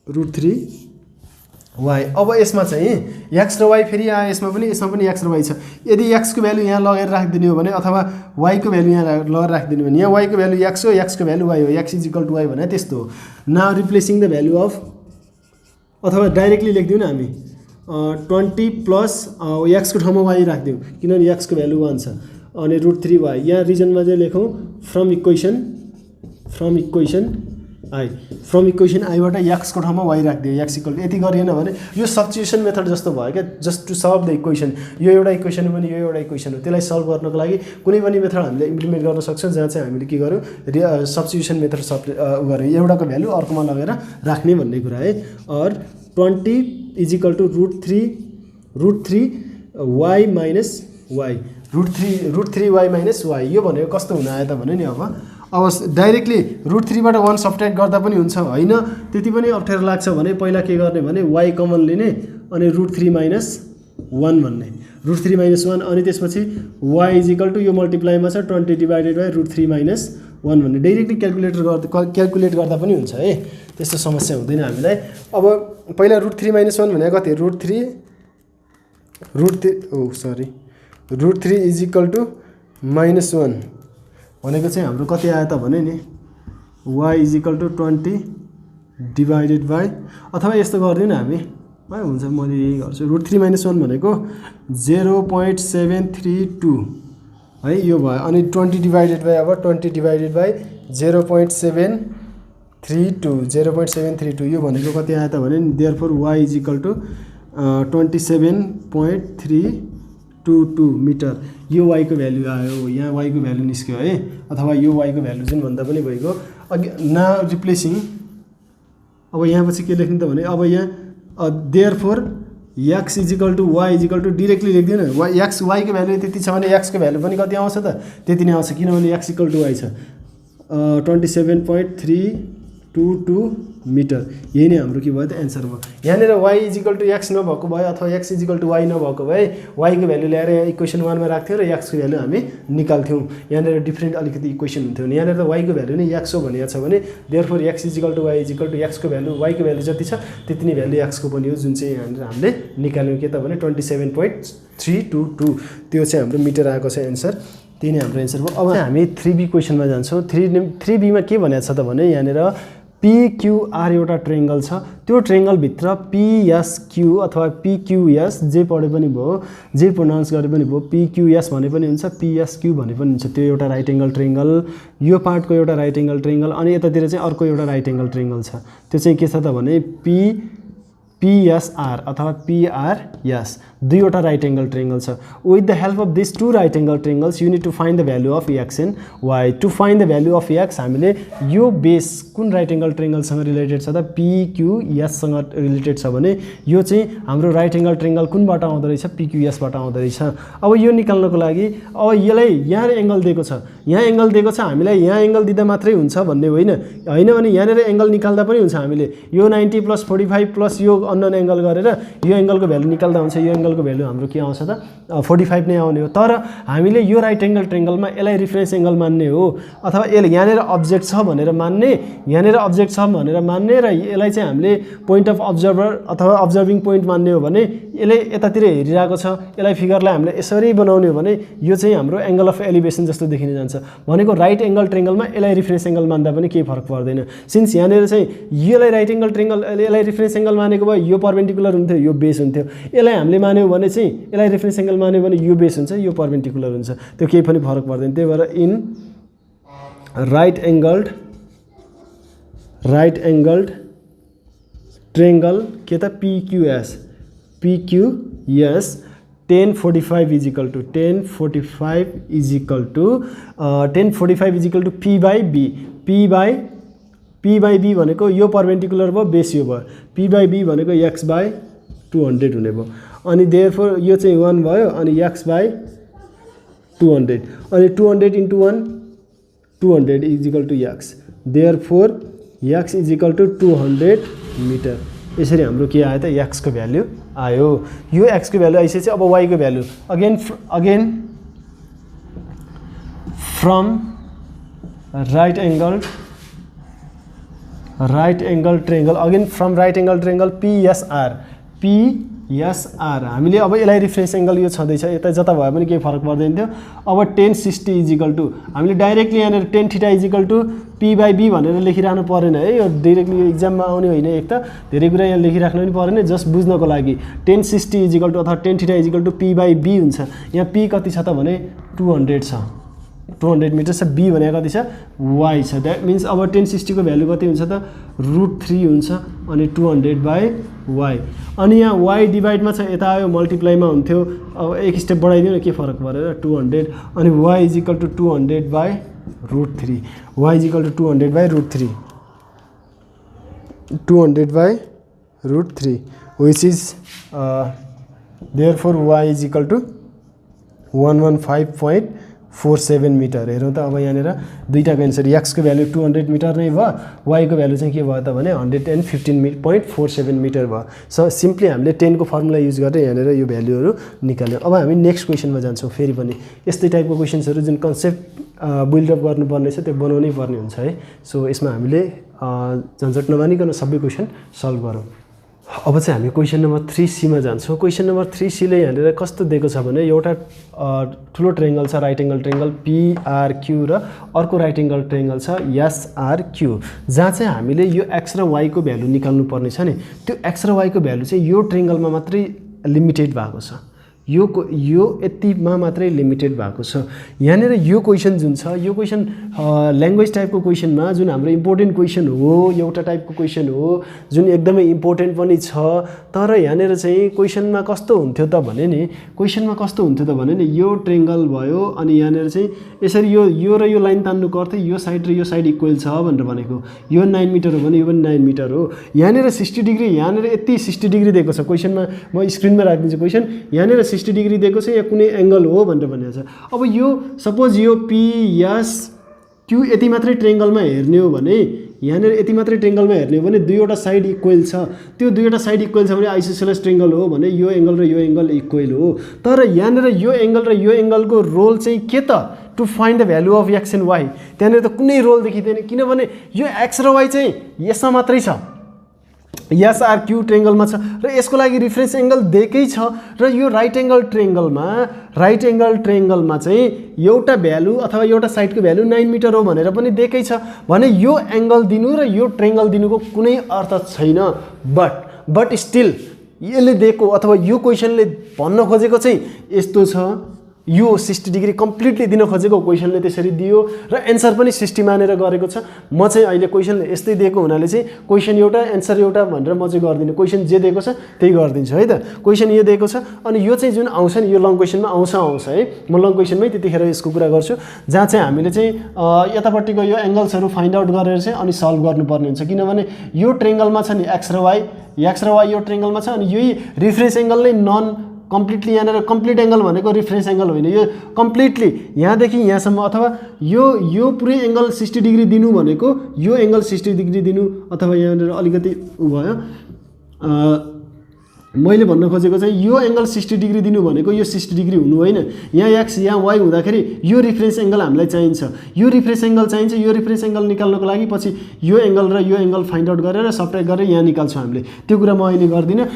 √3y। अब यसमा चाहिँ x र y फेरि आयो, यसमा पनि x र y छ। यदि x को भ्यालु यहाँ लगेर राखिदिने हो भने अथवा y को भ्यालु यहाँ लगेर राखिदिने हो भने यहाँ y को भ्यालु x हो, x को भ्यालु y हो, x = y भने त्यस्तो हो। Now replacing the value of, अथवा डाइरेक्टली लेख्दिउँ न हामी 20 + x को ठाउँमा y राखिदिउँ किनभने x को भ्यालु 1 छ, अनि √3y। यहाँ रिजनमा चाहिँ लेखौँ फ्रम इक्वेसन I बाट x को ठाउँमा y राखिदियो, x = यति गरिएन भने यो सब्स्टिट्युसन मेथड जस्तो भयो क्या, just to solve the equation. यो एउटा इक्वेसन हो भने यो एउटा इक्वेसन हो, त्यसलाई सल्भ गर्नको लागि कुनै पनि मेथड हामीले इम्प्लिमेन्ट गर्न सक्छौँ जहाँ चाहिँ हामीले के गर्यौँ सब्स्टिट्युसन मेथड गर्यौँ, एउटाको भ्यालु अर्कोमा लगेर राख्ने भन्ने कुरा है। और 20 = √3y - y √3y - y। यो भनेको कस्तो हुन आयो त भने नि अब डाइरेक्टली √3 बाट 1 सब्ट्र्याक्ट गर्दा पनि हुन्छ होइन, त्यति पनि अप्ठ्यारो लाग्छ भने पहिला के गर्ने भने y कमन लिने अनि √3 - 1 भन्ने, √3 - 1 अनि त्यसपछि y = यो मल्टिप्लाईमा छ 20 / √3 - 1 भन्ने डाइरेक्टली क्याल्कुलेट गर्दा पनि हुन्छ है, त्यस्तो समस्या हुँदैन हामीलाई। अब पहिला √3 - 1 भनेको कति, √3 = -1 भनेको चाहिँ हाम्रो कति आयो त भने नि y = 20 / अथवा यस्तो गरिदिउँ न हामी हुन्छ, म यही गर्छु। √3 - 1 भनेको 0.732 है, यो भयो। अनि 20 / अब 20 / 0.732 यो भनेको कति आयो त भने देयरफोर y = 27.322 मिटर। यो y को भ्यालु आयो, यहाँ y को भ्यालु निस्क्यो है, अथवा यो y को भ्यालु जुन भन्दा पनि भइगयो। ना रिप्लेसिङ, अब यहाँ पछि के लेख्नु त भने अब यहाँ देयरफोर x = y = डिरेक्टली लेख्दिउँ न, y को भ्यालु त्यति छ भने x को भ्यालु पनि कति आउँछ त त्यति नै आउँछ, किनभने x = y छ 27.322 मिटर। यही नै हाम्रो के भयो त एन्सर भयो। यहाँनिर y = x नभएको भए अथवा x = y नभएको भए y को भ्यालु ल्याएर यहाँ इक्वेसन 1 मा राख्थ्यौँ र x को भ्यालु हामी निकाल्थ्यौँ। यहाँनिर डिफ्रेन्ट अलिकति इक्वेसन हुन्थ्यो भने यहाँनिर त y को भ्यालु नै x हो भनिएको छ भने देयरफोर x = y = x को भ्यालु y को भ्यालु जति छ त्यति नै भ्यालु x को पनि हो, जुन चाहिँ यहाँनिर हामीले निकाल्यौँ के त भने 27.322 त्यो चाहिँ हाम्रो मिटर आएको छ एन्सर। त्यही नै हाम्रो एन्सर भयो। अब हामी 3B क्वेसनमा जान्छौँ। 3B मा के भनेको छ त भने यहाँनिर PQR एउटा ट्रायंगल छ, त्यो ट्रायंगल भित्र PSQ अथवा PQS जे पढे पनि भयो, जे प्रोनाउन्स गरे पनि भयो, PQS भने पनि हुन्छ, PSQ भने पनि हुन्छ। त्यो एउटा राइट एंगल ट्रायंगल, यो पार्टको एउटा राइट एंगल ट्रायंगल अनि यतातिर चाहिँ अर्को एउटा राइट एंगल ट्रायंगल छ। त्यो चाहिँ के छ त भने PSR अथवा PRS दुईवटा राइट एंगल ट्रायंगल छ। With the help of this two right angle triangles you need to find the value of x and y। To find the value of x हामीले यो बेस कुन right angle ट्रायंगलसँग related छ त PQS सँग related छ भने यो चाहिँ हाम्रो राइट एंगल ट्रायंगल कुनबाट आउँदै रहेछ PQS बाट आउँदै रहेछ। अब यो निकाल्नको लागि अब यसलाई यहाँ एंगल दिएको छ, यहाँ एंगल दिएको छ, हामीलाई यहाँ एंगल दिँदा मात्रै हुन्छ भन्ने होइन भने यहाँनिर एंगल निकाल्दा पनि हुन्छ। हामीले यो 90 + 45 + यो अननोन एंगल गरेर यो एंगलको भ्यालु निकाल्दा हुन्छ। यो एंगलको भ्यालु हाम्रो के आउँछ त 45 नै आउने हो। तर हामीले यो राइट एंगल ट्रायंगलमा यसलाई रिफरेन्स एंगल मान्ने हो अथवा यसले यहाँनिर अब्जेक्ट छ भनेर मान्ने, यहाँनिर अब्जेक्ट छ भनेर मान्ने र यसलाई चाहिँ हामीले पोइन्ट अफ अब्जर्भर अथवा अब्जर्भिङ पोइन्ट मान्ने हो भने यसले यतातिर हेरिरहेको छ, यसलाई फिगरलाई हामीले यसरी बनाउने हो भने यो चाहिँ हाम्रो एंगल अफ एलिभेसन जस्तो देखिन जान्छ। भनेको राइट एंगल ट्रायंगलमा यसलाई रिफरेन्स एंगल मान्दा पनि केही फरक पर्दैन। सिन्स यहाँनिर चाहिँ यसलाई राइट एंगल ट्रायंगल यसलाई रिफरेन्स एंगल मानेको भए यो परपेन्डिकुलर हुन्थ्यो, यो बेस हुन्थ्यो। यसलाई हामीले मान्यौ भने चाहिँ यसलाई रेफरेन्स एंगल मान्यो भने यो बेस हुन्छ, यो परपेन्डिकुलर हुन्छ, त्यो केही पनि फरक पर्दैन। त्यही भएर इन राइट एंगल्ड ट्रायंगल के त PQS 1045 = 1045 P by B भनेको यो परपेन्डिकुलर भयो, बेस यो भयो, P by B भनेको x by 200 हुने भयो। अनि देयरफोर यो चाहिँ 1 भयो अनि x by 200 अनि 200 * 1 200 = x। Therefore x = 200 metre. यसरी हाम्रो के आयो त x को भ्यालु आयो। यो x को भ्यालु आइसकेपछि अब y को again from right angle triangle again from right angle triangle PSR हामीले अब यसलाई रिफरेन्स एंगल यो छँदैछ यता जता भए पनि केही फरक पर्दैन थियो। अब tan 60 इजिकल टु हामीले डाइरेक्टली यहाँ tan theta is equal to P/B भनेर लेखिराख्नु परेन है, यो डाइरेक्टली यो एक्जाममा आउने होइन। एक त धेरै कुरा यहाँ लेखिराख्नु पनि परेन, जस्ट बुझ्नको लागि tan 60 इजिकल टु अथवा tan theta is equal to P/B हुन्छ। यहाँ P कति छ त भने 200 छ, 200 मिटर छ। B भनेको कति छ y छ। द्याट मिन्स अब tan 60 को भ्यालु कति हुन्छ त √3 हुन्छ अनि 200/y। अनि यहाँ y डिभाइडमा छ, यता आयो मल्टिप्लाईमा हुन्थ्यो। अब एक स्टेप बढाइदियो न के फरक परेर 200 अनि y equal to 200/√3 y equal to 200/√3 200/√3 which is therefore y is equal to 115.47 metre. हेरौँ त अब यहाँनिर दुईटाको एन्सर, x को भ्यालु 200 मिटर नै भयो, y को भ्यालु चाहिँ के भयो त भने 115.47 मिटर भयो। सो सिम्पली हामीले 10 को फर्मुला युज गरेर यहाँनिर यो भ्यालुहरू निकाल्यौँ। अब हामी नेक्स्ट क्वेसनमा जान्छौँ। फेरि पनि यस्तै टाइपको क्वेसन्सहरू जुन कन्सेप्ट बिल्डअप गर्नुपर्ने छ त्यो बनाउनै पर्ने हुन्छ है। सो यसमा हामीले झन्झट नमानिकन सबै क्वेसन सल्भ गरौँ। अब चाहिँ हामी क्वेसन नम्बर 3C मा जान्छौँ। क्वेसन नम्बर 3C ले यहाँनिर कस्तो दिएको छ भने एउटा ठुलो ट्रायंगल छ राइट एंगल ट्रायंगल PRQ र अर्को राइट एंगल ट्रायंगल छ SRQ, जहाँ चाहिँ हामीले यो x र y को भ्यालु निकाल्नु पर्ने छ नि। त्यो x र y को भ्यालु चाहिँ यो ट्रायंगलमा मात्रै लिमिटेड भएको छ, यो यतिमा मात्रै लिमिटेड भएको छ। यहाँनिर यो क्वेसन जुन छ यो क्वेसन ल्याङ्ग्वेज टाइपको क्वेसनमा जुन हाम्रो इम्पोर्टेन्ट क्वेसन हो, एउटा टाइपको क्वेसन हो जुन एकदमै इम्पोर्टेन्ट पनि छ। तर यहाँनिर चाहिँ क्वेसनमा कस्तो हुन्थ्यो त भने नि, क्वेसनमा कस्तो हुन्थ्यो त भने नि यो ट्रायंगल भयो अनि यहाँनिर चाहिँ यसरी यो र यो लाइन तान्नु पर्थ्यो, यो साइड र यो साइड इक्वल छ भनेर भनेको। यो 9 मिटर हो भने यो पनि 9 मिटर हो। यहाँनिर 60 डिग्री, यहाँनिर यति 60 डिग्री दिएको छ क्वेसनमा, म स्क्रिनमा राखिदिन्छु क्वेसन। यहाँनिर 60 डिग्री दिएको छ, या कुनै एंगल हो भनेर भनेको छ। अब यो सपोज यो PSQ यति मात्रै ट्रायंगलमा हेर्ने हो भने, यहाँनिर यति मात्रै ट्रायंगलमा हेर्ने हो भने दुईवटा साइड इक्वल छ। त्यो दुईवटा साइड इक्वल छ भने आइसोसेलेस ट्रायंगल हो भने यो एंगल र यो एंगल इक्वल हो। तर यहाँनिर यो एंगल र यो एंगलको रोल चाहिँ के त to find the value of x and y। त्यहाँनिर त कुनै रोल देखिँदैन, किनभने यो x र y चाहिँ यसमा मात्रै छ, SRQ ट्रायंगलमा छ र यसको लागि रिफरेन्स एंगल दिएकै छ। र यो राइट एंगल ट्रायंगलमा चाहिँ एउटा भ्यालु अथवा एउटा साइडको भ्यालु 9 मिटर हो भनेर पनि दिएकै छ भने यो एंगल दिनु र यो ट्रायंगल दिनुको कुनै अर्थ छैन। बट स्टिल यसले दिएको अथवा यो क्वेसनले भन्न खोजेको चाहिँ यस्तो छ, यो 60 डिग्री कम्प्लिटली दिन खोजेको क्वेसनले त्यसरी दियो र एन्सर पनि 60 मानेर गरेको छ। म चाहिँ अहिले क्वेसनले यस्तै दिएको हुनाले चाहिँ क्वेसन एउटा एन्सर एउटा भनेर म चाहिँ गर्दिनँ, क्वेसन जे दिएको छ त्यही गरिदिन्छु है त। क्वेसन यो दिएको छ अनि यो चाहिँ जुन आउँछ नि यो लङ क्वेसनमा आउँछ है। म लङ क्वेसनमै त्यतिखेर यसको कुरा गर्छु, जहाँ चाहिँ हामीले चाहिँ यतापट्टिको यो एंगल्सहरू फाइन्ड आउट गरेर चाहिँ अनि सल्भ गर्नुपर्ने हुन्छ। किनभने यो ट्रायंगलमा छ नि x र y यो ट्रायंगलमा छ अनि यही रिफरेन्स एंगल नै नन कम्प्लिटली, यहाँनिर कम्प्लिट एंगल भनेको रिफरेन्स एंगल होइन, यो कम्प्लिटली यहाँदेखि यहाँसम्म अथवा यो पुरै एंगल 60 डिग्री दिनु भनेको यो एंगल 60 डिग्री दिनु अथवा यहाँनिर अलिकति भयो। मैले भन्न खोजेको चाहिँ यो एंगल 60 डिग्री दिनु भनेको यो 60 डिग्री हुनु होइन। यहाँ x यहाँ y हुँदाखेरि यो रिफरेन्स एंगल हामीलाई चाहिन्छ, यो रिफरेन्स एंगल चाहिन्छ। यो रिफरेन्स एंगल निकाल्नको लागि पछि यो एंगल र यो एंगल फाइन्ड आउट गरेर सब्ट्र्याक्ट गरेर यहाँ निकाल्छौँ हामीले। त्यो कुरा म अहिले गर्दिनँ,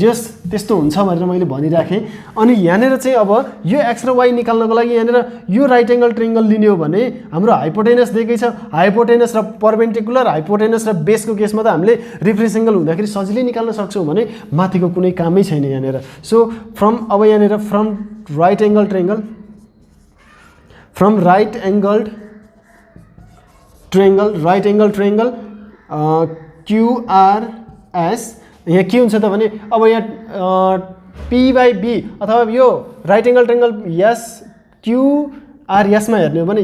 जस त्यस्तो हुन्छ भनेर मैले भनिराखेँ। अनि यहाँनिर चाहिँ अब यो x र y निकाल्नको लागि यहाँनिर यो राइट एंगल ट्रायंगल लिने हो भने हाम्रो हाइपोटेनस दिएकै छ। हाइपोटेनस र परपेन्डिकुलर, हाइपोटेनस र बेसको केसमा त हामीले रिफरेन्स एंगल हुँदाखेरि सजिलै निकाल्न सक्छौँ भने माथिको कुनै कामै छैन यहाँनिर। सो अब यहाँनिर from right angle triangle QRS यहाँ के हुन्छ त भने अब यहाँ P/B अथवा यो राइट एंगल ट्रायंगल SQRS मा हेर्ने हो भने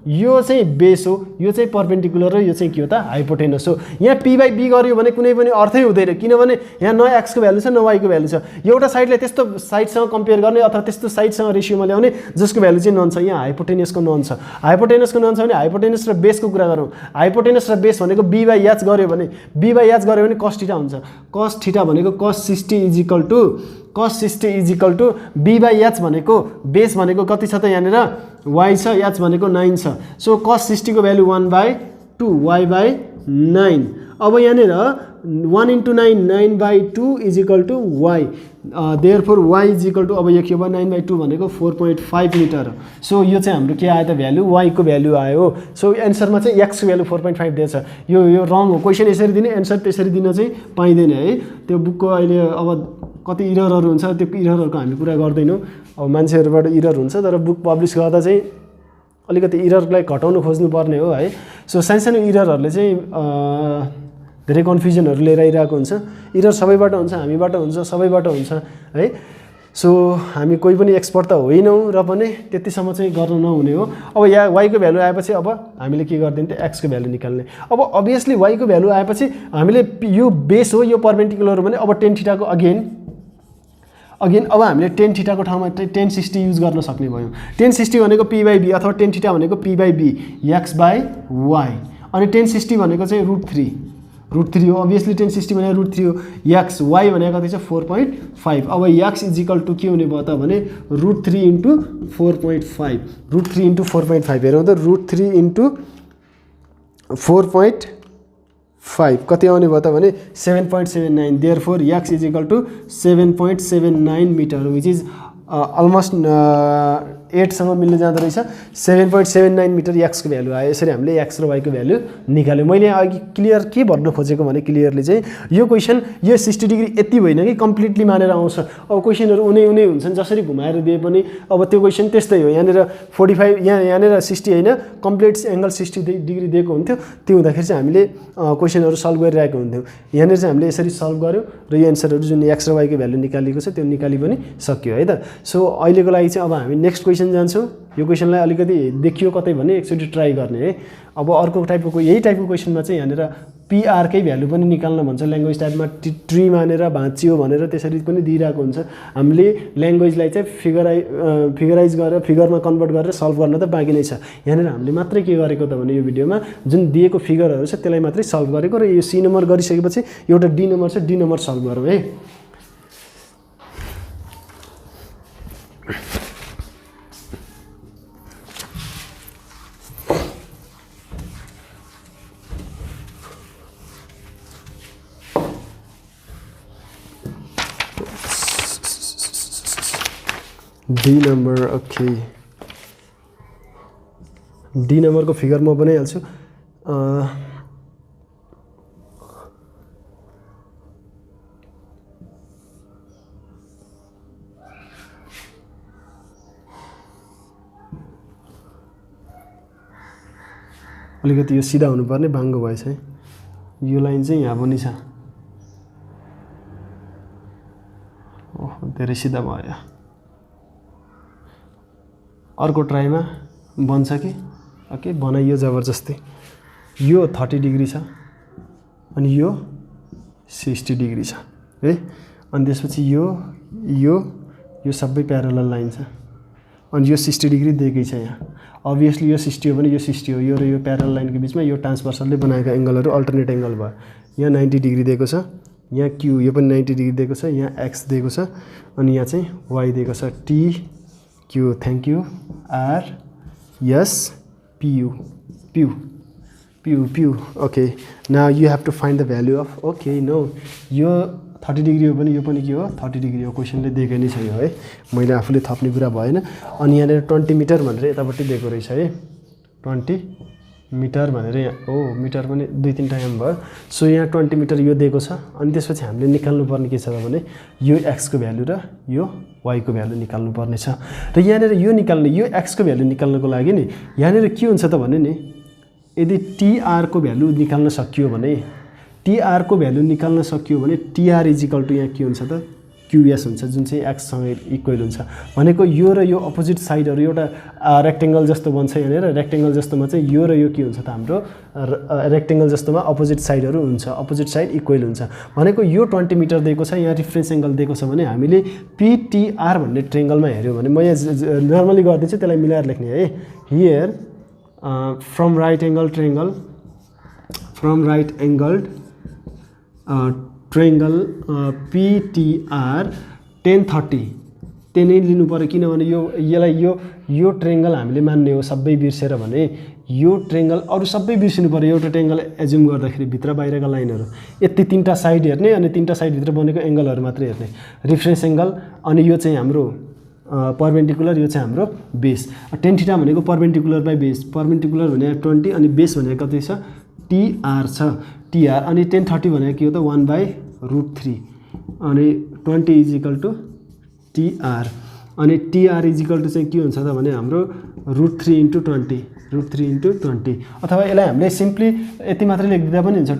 यो चाहिँ बेस हो, यो चाहिँ परपेन्डिकुलर र यो चाहिँ के हो त हाइपोटेनस हो। यहाँ P/B गर्यो भने कुनै पनि अर्थै हुँदैन, किनभने यहाँ न x को भ्यालु छ न y को भ्यालु छ। एउटा साइडले त्यस्तो साइडसँग कम्पेयर गर्ने अथवा त्यस्तो साइडसँग रेसियोमा ल्याउने जसको भ्यालु चाहिँ नन छ। यहाँ हाइपोटेनसको नन छ, हाइपोटेनसको नन छ भने हाइपोटेनस र बेसको कुरा गरौँ। हाइपोटेनस र बेस भनेको B/H गर्यो भने cos थीटा हुन्छ। cos थीटा भनेको cos 60 equal to cos 60 is equal to b/h भनेको बेस भनेको कति छ त यहाँनिर y छ, h भनेको 9 छ। सो cos 60 को भ्यालु 1/2 y/9। अब यहाँनिर 1 × 9 9/2 is equal to y। Therefore y is equal to अब यो के भयो 9/2 भनेको 4.5 मिटर। सो यो चाहिँ हाम्रो के आयो त भ्यालु y को भ्यालु आयो। सो एन्सरमा चाहिँ x को भ्यालु 4.5 दिएछ। यो रङ हो। क्वेसन यसरी दिने एन्सर त्यसरी दिन चाहिँ पाइँदैन है। त्यो बुकको अहिले अब कति इररहरू हुन्छ त्यो इररहरूको हामी कुरा गर्दैनौँ। अब मान्छेहरूबाट इरर हुन्छ तर बुक पब्लिस गर्दा चाहिँ अलिकति इररलाई घटाउनु खोज्नु पर्ने हो है। सो सानो इररहरूले चाहिँ धेरै कन्फ्युजनहरू लिएर आइरहेको हुन्छ। इरर सबैबाट हुन्छ, हामीबाट हुन्छ, सबैबाट हुन्छ है। सो हामी कोही पनि एक्सपर्ट त होइनौँ र पनि त्यतिसम्म चाहिँ गर्न नहुने हो। अब यहाँ y को भ्यालु आएपछि अब हामीले के गरिदिने त x को भ्यालु निकाल्ने। अब अभियसली y को भ्यालु आएपछि हामीले यो बेस हो यो परपेन्डिकुलर भने अब tan थीटा को अगेन अब हामीले tan थीटा को ठाउँमा tan 60 युज गर्न सक्ने भयौँ। tan 60 भनेको p/b अथवा tan थीटा भनेको p/b x/y अनि tan 60 भनेको चाहिँ √3 हो। अभियसली tan 60 भनेको √3 हो। x y भनेको कति छ 4.5। अब x इज इक्वल टु के हुने भयो त भने √3 × 4.5 √3 × 4.5 हेरौँ त √3 × 4.5 कति आउने भयो त भने 7.79। Therefore x is equal to 7.79 metre which is almost 8 सँग मिल्न जाँदो रहेछ। 7.79 मिटर x को भ्यालु आयो। यसरी हामीले x र y को भ्यालु निकाल्यौँ। मैले अघि क्लियर के भन्नु खोजेको भने क्लियरली चाहिँ यो क्वेसन यो 60 डिग्री यति होइन कि कम्प्लिटली मानेर आउँछ। अब क्वेसनहरू उनै हुन्छन् जसरी घुमाएर दिए पनि अब त्यो क्वेसन त्यस्तै हो। यहाँनिर 45 यहाँनिर 60 होइन कम्प्लिट एङ्गल 60 डिग्री दिएको हुन्थ्यो। त्यो हुँदाखेरि चाहिँ हामीले क्वेसनहरू सल्भ गरिरहेको हुन्थ्यौँ। यहाँनिर चाहिँ हामीले यसरी सल्भ गऱ्यौँ र यो एन्सरहरू जुन x र y को भ्यालु निकालेको छ त्यो निकाली पनि सक्यो है त। सो अहिलेको लागि चाहिँ अब हामी नेक्स्ट क्वेसन जान्छौँ। यो क्वेसनलाई अलिकति देखियो कतै भने एकचोटि ट्राई गर्ने है। अब अर्को टाइपको यही टाइपको क्वेसनमा चाहिँ यहाँनिर PR कै भ्यालु पनि निकाल्न भन्छ। ल्याङ्ग्वेज टाइपमा ट्री मानेर भाँचियो भनेर त्यसरी पनि दिइरहेको हुन्छ। हामीले ल्याङ्ग्वेजलाई चाहिँ फिगराइज गरेर फिगरमा कन्भर्ट गरेर सल्भ गर्न त बाँकी नै छ। यहाँनिर हामीले मात्रै के गरेको त भने यो भिडियोमा जुन दिएको फिगरहरू छ त्यसलाई मात्रै सल्भ गरेको र यो C नम्बर गरिसकेपछि एउटा D नम्बर छ D नम्बर सल्भ गरौँ है। D नम्बर ओके D नम्बरको फिगर म बनाइहाल्छु। अलिकति यो सिधा हुनुपर्ने बाङ्गो भएछ है। यो लाइन चाहिँ यहाँ पनि छ। ओहो धेरै सिधा भयो। अर्को ट्राईमा बन्छ कि ओके बनाइयो जबरजस्ती। यो 30 डिग्री छ अनि यो 60 डिग्री छ है। अनि त्यसपछि यो सबै प्यारलल लाइन छ अनि यो 60 डिग्री दिएकै छ यहाँ। अभियसली यो 60 हो भने यो 60 हो। यो र यो प्यारलल लाइनको बिचमा यो ट्रान्सभर्सलले बनाएका एङ्गलहरू अल्टरनेट एङ्गल भयो। यहाँ 90 डिग्री दिएको छ, यहाँ Q यो पनि 90 डिग्री दिएको छ, यहाँ X दिएको छ अनि यहाँ चाहिँ Y दिएको छ। T Q thank you R S P okay now you have to find the value of okay no यो 30 डिग्री हो भने यो पनि के हो 30 डिग्री हो। क्वेसनले दिएको नै छ यो है। मैले आफूले थप्ने कुरा भएन। अनि यहाँनिर 20 मिटर भनेर यतापट्टि दिएको रहेछ है। 20 मिटर भनेर यहाँ मिटर पनि 2-3 टाइम भयो। सो यहाँ 20 मिटर यो दिएको छ। अनि त्यसपछि हामीले निकाल्नुपर्ने के छ भने यो x को भ्यालु र यो y को भ्यालु निकाल्नुपर्ने छ। र यहाँनिर यो x को भ्यालु निकाल्नको लागि नि यहाँनिर के हुन्छ त भने नि यदि TR को भ्यालु निकाल्न सकियो भने TR को भ्यालु निकाल्न सकियो भने TR इज इक्वल टु यहाँ के हुन्छ त QS हुन्छ जुन चाहिँ x सँग इक्वल हुन्छ। भनेको यो र यो अपोजिट साइडहरू एउटा रेक्टेंगल जस्तो बन्छ। यहाँनिर रेक्टेंगल जस्तोमा चाहिँ यो र यो के हुन्छ त हाम्रो रेक्टेंगल जस्तोमा अपोजिट साइडहरू हुन्छ। अपोजिट साइड इक्वल हुन्छ। भनेको यो 20 मिटर दिएको छ, यहाँ रिफरेन्स एङ्गल दिएको छ भने हामीले PTR भन्ने ट्रेङ्गलमा हेर्यो भने म यहाँ नर्मली गरिदिन्छु त्यसलाई मिलाएर लेख्ने है। Here from right angle triangle triangle PTR 10 30 10 नै लिनु पर्यो किनभने यसलाई यो ट्रायंगल हामीले मान्ने हो सबै बिर्सेर भने यो ट्रायंगल अरु सबै बिर्सिनु पर्यो एउटा ट्रायंगल एज्युम गर्दाखेरि भित्र बाहिरका लाइनहरु यति तीनटा साइड हेर्ने अनि तीनटा साइड भित्र बनेको एंगलहरु मात्र हेर्ने रिफरेन्स एंगल अनि यो चाहिँ हाम्रो परपेन्डिकुलर यो चाहिँ हाम्रो बेस tan थीटा भनेको परपेन्डिकुलर बाइ बेस परपेन्डिकुलर भने 20 अनि बेस भनेको कति छ tr छ tr अनि tan 30 भनेको के हो त 1/√3 अनि 20 = tr अनि tr = चाहिँ के हुन्छ त भने हाम्रो √3 * 20 √3 * 20 अथवा यसलाई हामीले सिम्पली यति मात्रै लेख्दा पनि हुन्छ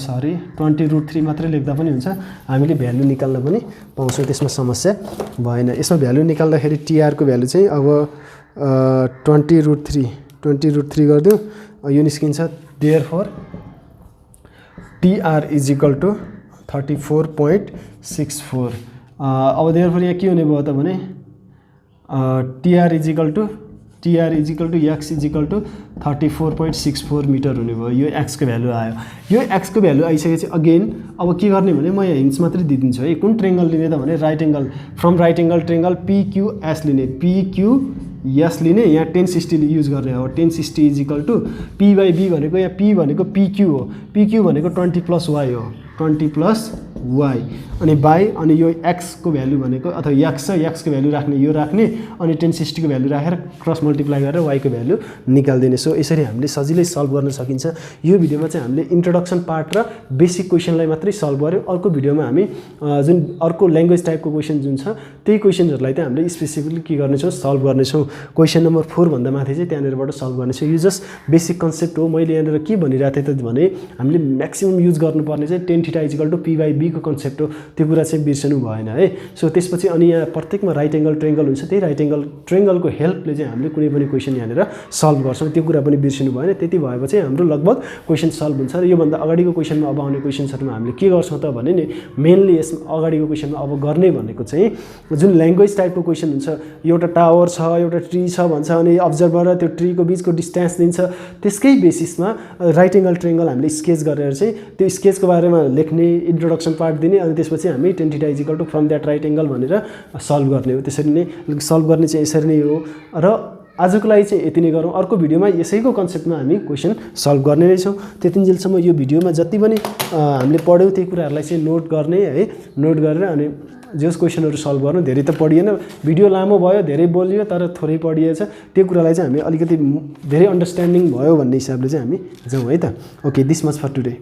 सरी 20 √3 मात्रै लेख्दा पनि हुन्छ हामीले भ्यालु निकाल्न पनि पाउँछौं त्यसमा समस्या भएन यसमा भ्यालु निकाल्दाखेरि tr को भ्यालु चाहिँ अब 20 √3 गर्दियौ यो निस्किन्छ therefore tr = 34.64 अब therefore यहाँ के हुने भयो त भने tr = x = 34.64 मिटर हुने भयो यो x को भ्यालु आयो यो x को भ्यालु आइसकेपछि अगेन अब के गर्ने भने म यहाँ हिन्ट्स मात्रै दिदिन्छु है कुन ट्रायंगल लिने त भने right angle from right angle triangle PQS लिने PQS लिने यहाँ tan 60 युज गर्ने हो tan 60 = p/b भनेको यहाँ p भनेको pq हो pq भनेको 20 + y हो 20 + y अनि बाइ अनि यो x को भ्यालु भनेको अथवा x को भ्यालु राख्ने यो राख्ने अनि tan 60 को भ्यालु राखेर क्रस मल्टिप्लाई गरेर y को भ्यालु निकाल्दिने सो यसरी हामीले सजिलै सल्भ गर्न सकिन्छ यो भिडियोमा चाहिँ हामीले इन्ट्रोडक्सन पार्ट र बेसिक क्वेशनलाई मात्रै सल्भ गर्यौं अर्को भिडियोमा हामी जुन अर्को ल्याङ्ग्वेज टाइपको क्वेशन जुन छ त्यही क्वेशनहरुलाई चाहिँ हामीले स्पेसिफिकली के गर्नेछौं सल्भ गर्नेछौं क्वेशन नम्बर 4 भन्दा माथि चाहिँ त्यहाँनेरबाट सल्भ गर्नेछौं यो जस्ट बेसिक कन्सेप्ट हो मैले यहाँनेर के भनिराथे त भने हामीले म्याक्सिमम युज गर्नुपर्ने चाहिँ tan थीटा = p/b को कन्सेप्ट हो त्यो कुरा चाहिँ बिर्सनु भएन है सो त्यसपछि अनि यहाँ प्रत्येकमा राइट एंगल ट्रायंगल हुन्छ त्यही राइट एंगल ट्रायंगलको हेल्पले चाहिँ हामीले कुनै पनि क्वेशन यहाँनेर सल्भ गर्छौं त्यो कुरा पनि बिर्सनु भएन त्यति भएपछि हाम्रो लगभग क्वेशन सल्भ हुन्छ र यो भन्दा अगाडिको क्वेशनमा अब आउने क्वेशन्सहरुमा हामीले के गर्छौं त भने नि मेनली यसमा अगाडिको क्वेशनमा अब गर्ने भनेको चाहिँ जुन ल्याङ्ग्वेज टाइपको क्वेशन हुन्छ एउटा टावर छ एउटा ट्री छ भन्छ अनि अब्जर्भर र त्यो ट्री को बीचको डिस्टेन्स दिन्छ त्यसकै बेसिसमा राइट एंगल ट्रायंगल हामीले स्केच गरेर चाहिँ त्यो स्केचको बारेमा लेख्ने इन्ट्रोडक्सन पार्ट दिने अनि त्यसपछि हामी tan theta = from that right angle भनेर सल्भ गर्ने हो त्यसरी नै सल्भ गर्ने चाहिँ यसरी नै हो र आजको लागि चाहिँ यति नै गरौँ अर्को भिडियोमा यसैको कन्सेप्टमा हामी क्वेशन सल्भ गर्ने नै छौं त्यतिन्जेलसम्म यो भिडियोमा जति पनि हामीले पढ्यौं त्यही कुराहरुलाई चाहिँ नोट गर्ने है नोट गरेर अनि जस क्वेशनहरु सल्भ गर्नु धेरै त पढिएन भिडियो लामो भयो धेरै बोलियो तर थोरै पढिएछ त्यो कुरालाई चाहिँ हामी अलिकति धेरै अन्डरस्ट्यान्डिङ भयो भन्ने हिसाबले चाहिँ हामी जाउँ है त okay this much for today